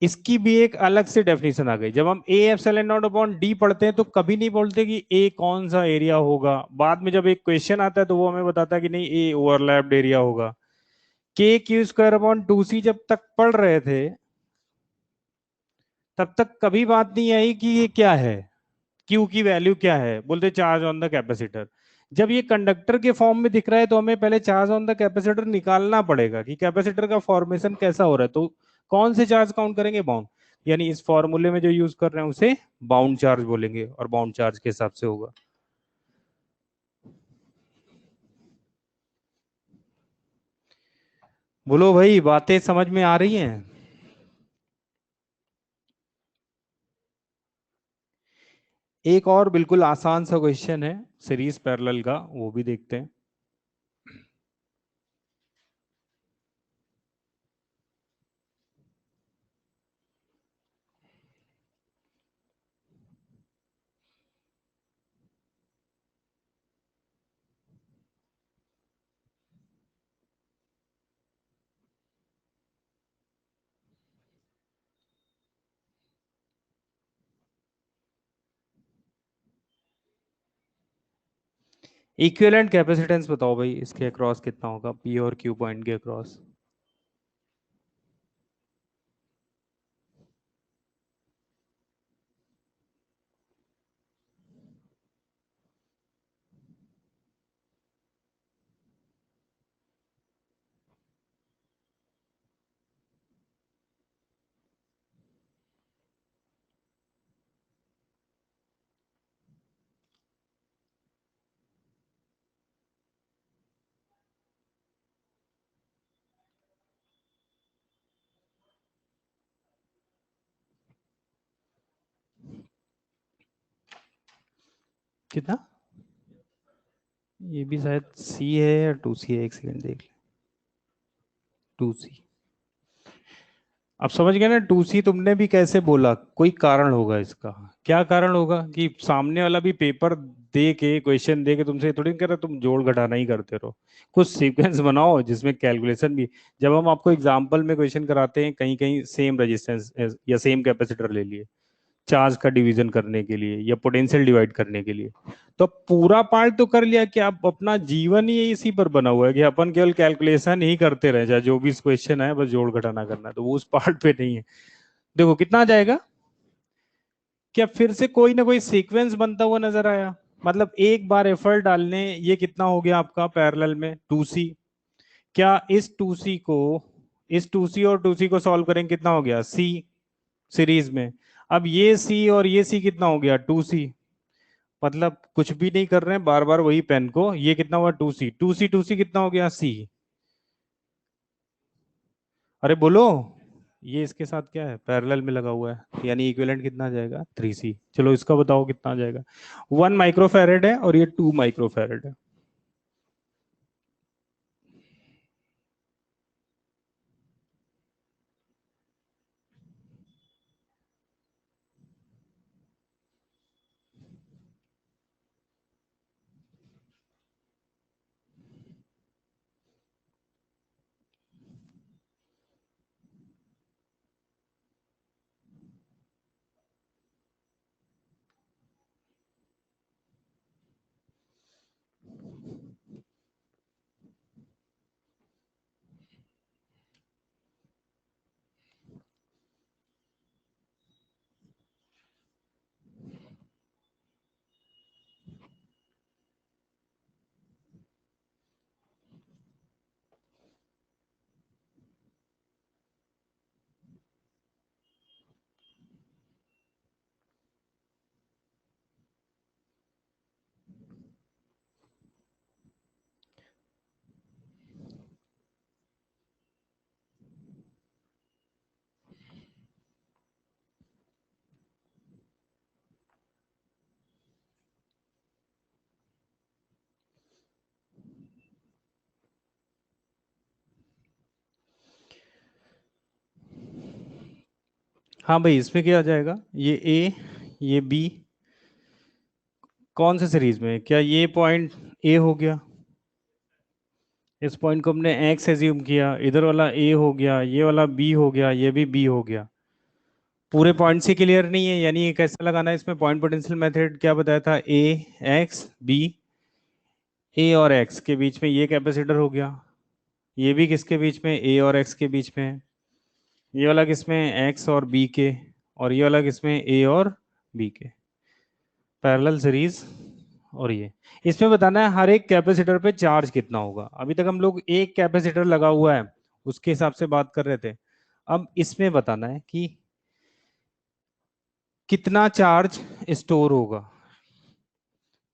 इसकी भी एक अलग से डेफिनेशन आ गई। जब हम A ε0/d पढ़ते हैं तो कभी नहीं बोलते कि ए कौन सा एरिया होगा, बाद में जब एक क्वेश्चन आता है तो वो हमें बताता है कि नहीं ए ओवरलैप्ड एरिया होगा। K²/2C जब तक पढ़ रहे थे तब तक कभी बात नहीं आई कि ये क्या है, Q की वैल्यू क्या है, बोलते चार्ज ऑन द कैपेसिटर। जब ये कंडक्टर के फॉर्म में दिख रहा है तो हमें पहले चार्ज ऑन द कैपेसिटर निकालना पड़ेगा कि कैपेसिटर का फॉर्मेशन कैसा हो रहा है। तो कौन से चार्ज काउंट करेंगे, बाउंड, यानी इस फॉर्मूले में जो यूज कर रहे हैं उसे बाउंड चार्ज बोलेंगे और बाउंड चार्ज के हिसाब से होगा। बोलो भाई, बातें समझ में आ रही हैं। एक और बिल्कुल आसान सा क्वेश्चन है सीरीज पैरेलल का, वो भी देखते हैं। इक्विवेलेंट कैपेसिटेंस बताओ भाई, इसके अक्रॉस कितना होगा, पी और क्यू पॉइंट के अक्रॉस। कितना, ये भी शायद सी है या 2C है, एक सेकंड देख ले। 2C, अब समझ गए ना, 2C तुमने भी कैसे बोला, कोई कारण होगा इसका। क्या कारण होगा कि सामने वाला भी पेपर दे के, क्वेश्चन दे के तुमसे थोड़ी नहीं कर रहा तुम जोड़ घटाना ही करते रहो, कुछ सीक्वेंस बनाओ जिसमें कैलकुलेशन भी। जब हम आपको एग्जाम्पल में क्वेश्चन कराते हैं, कहीं कहीं सेम रेजिस्टेंस या सेम कैपेसिटर ले लिए चार्ज का डिवीजन करने के लिए या पोटेंशियल डिवाइड करने के लिए, तो पूरा पार्ट तो कर लिया कि आप अपना जीवन ही इसी पर बना हुआ है कि अपन केवल कैलकुलेशन ही करते रहे, चाहे जो भी क्वेश्चन है बस जोड़ घटाना करना है, तो वो उस पार्ट पे नहीं है। देखो कितना आ जाएगा, क्या फिर से कोई ना कोई सीक्वेंस बनता हुआ नजर आया, मतलब एक बार एफर्ट डालने ये कितना हो गया आपका पैरेलल में 2C। क्या इस 2C और 2C को सॉल्व करेंगे कितना हो गया C सीरीज में। अब ये C और ये C कितना हो गया 2C, मतलब कुछ भी नहीं कर रहे हैं, बार बार वही पेन को, ये कितना हुआ 2C कितना हो गया C। अरे बोलो, ये इसके साथ क्या है, पैरेलल में लगा हुआ है, यानी इक्विवेलेंट कितना आ जाएगा 3C। चलो इसका बताओ कितना आ जाएगा, 1 माइक्रोफैरेड है और ये 2 माइक्रोफैरेड है। हाँ भाई, इसमें क्या आ जाएगा, ये ए, ये बी, कौन से सीरीज में, क्या ये पॉइंट ए हो गया, इस पॉइंट को हमने एक्स एज्यूम किया, इधर वाला ए हो गया, ये वाला बी हो गया, ये भी बी हो गया। पूरे पॉइंट से क्लियर नहीं है, यानी ये कैसे लगाना है, इसमें पॉइंट पोटेंशियल मेथड क्या बताया था, ए एक्स बी, ए और एक्स के बीच में ये कैपेसिटर हो गया, ये भी किसके बीच में, ए और एक्स के बीच में, ये वाला किसमें, एक्स और बी के, और ये वाला किसमें, ए और बी के, पैरेलल सीरीज। और ये इसमें बताना है हर एक कैपेसिटर पे चार्ज कितना होगा। अभी तक हम लोग एक कैपेसिटर लगा हुआ है उसके हिसाब से बात कर रहे थे, अब इसमें बताना है कि कितना चार्ज स्टोर होगा।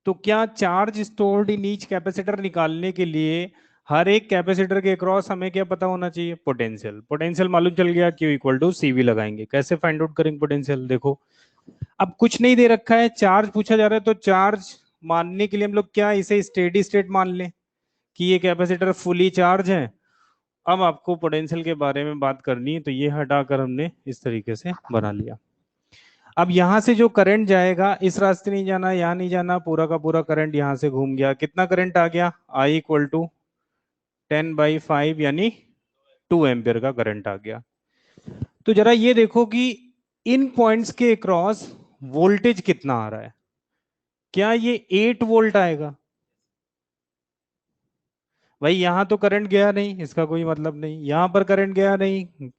तो क्या charge stored in each capacitor निकालने के लिए हर एक कैपेसिटर के अक्रॉस हमें क्या पता होना चाहिए, पोटेंशियल। पोटेंशियल मालूम चल गया, Q इक्वल टू CV लगाएंगे। कैसे फाइंड आउट करेंगे पोटेंशियल, देखो अब कुछ नहीं दे रखा है, चार्ज पूछा जा रहा है, तो चार्ज मानने के लिए हम लोग क्या इसे स्टेडी स्टेट मान लें कि ये कैपेसिटर फुली चार्ज है। अब आपको पोटेंशियल के बारे में बात करनी है, तो ये हटाकर हमने इस तरीके से बना लिया। अब यहां से जो करंट जाएगा, इस रास्ते नहीं जाना, यहां नहीं जाना, पूरा का पूरा करंट यहां से घूम गया, कितना करंट आ गया, I इक्वल टू 10/5 यानी 2 एम्पियर का करंट आ गया। तो जरा ये देखो कि इन पॉइंट्स के अक्रॉस वोल्टेज कितना आ रहा है, क्या ये 8 वोल्ट आएगा, भाई यहां तो करंट गया नहीं, इसका कोई मतलब नहीं, यहां पर करंट गया नहीं,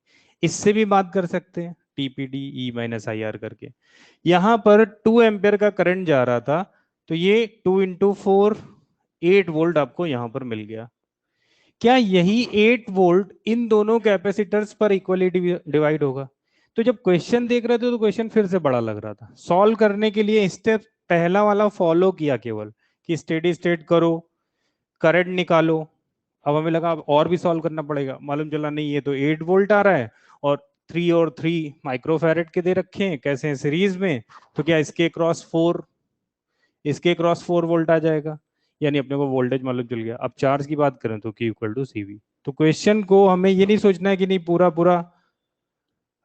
इससे भी बात कर सकते हैं TPD E-IR करके। यहां पर 2 एम्पियर का करंट जा रहा था, तो ये 2 × 4 8 वोल्ट आपको यहां पर मिल गया। क्या यही 8 वोल्ट इन दोनों कैपेसिटर्स पर इक्वली डिवाइड होगा। तो जब क्वेश्चन देख रहे थे तो क्वेश्चन फिर से बड़ा लग रहा था, सॉल्व करने के लिए स्टेप पहला वाला फॉलो किया केवल, कि स्टेडी स्टेट करो, करंट निकालो। अब हमें लगा अब और भी सॉल्व करना पड़ेगा, मालूम चला नहीं ये तो 8 वोल्ट आ रहा है, और 3 के दे रखे हैं, कैसे हैं, सीरीज में, तो क्या इसके क्रॉस 4, इसके क्रॉस 4 वोल्ट आ जाएगा, यानी अपने को वोल्टेज मालूम चल गया। अब चार्ज की बात करें तो Q इक्वल टू CV। तो क्वेश्चन को हमें ये नहीं सोचना है कि नहीं पूरा पूरा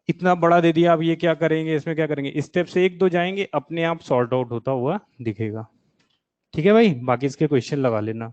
इतना बड़ा दे दिया, अब ये क्या करेंगे, इसमें क्या करेंगे, स्टेप से एक दो जाएंगे, अपने आप सॉर्ट आउट होता हुआ दिखेगा। ठीक है भाई, बाकी इसके क्वेश्चन लगा लेना।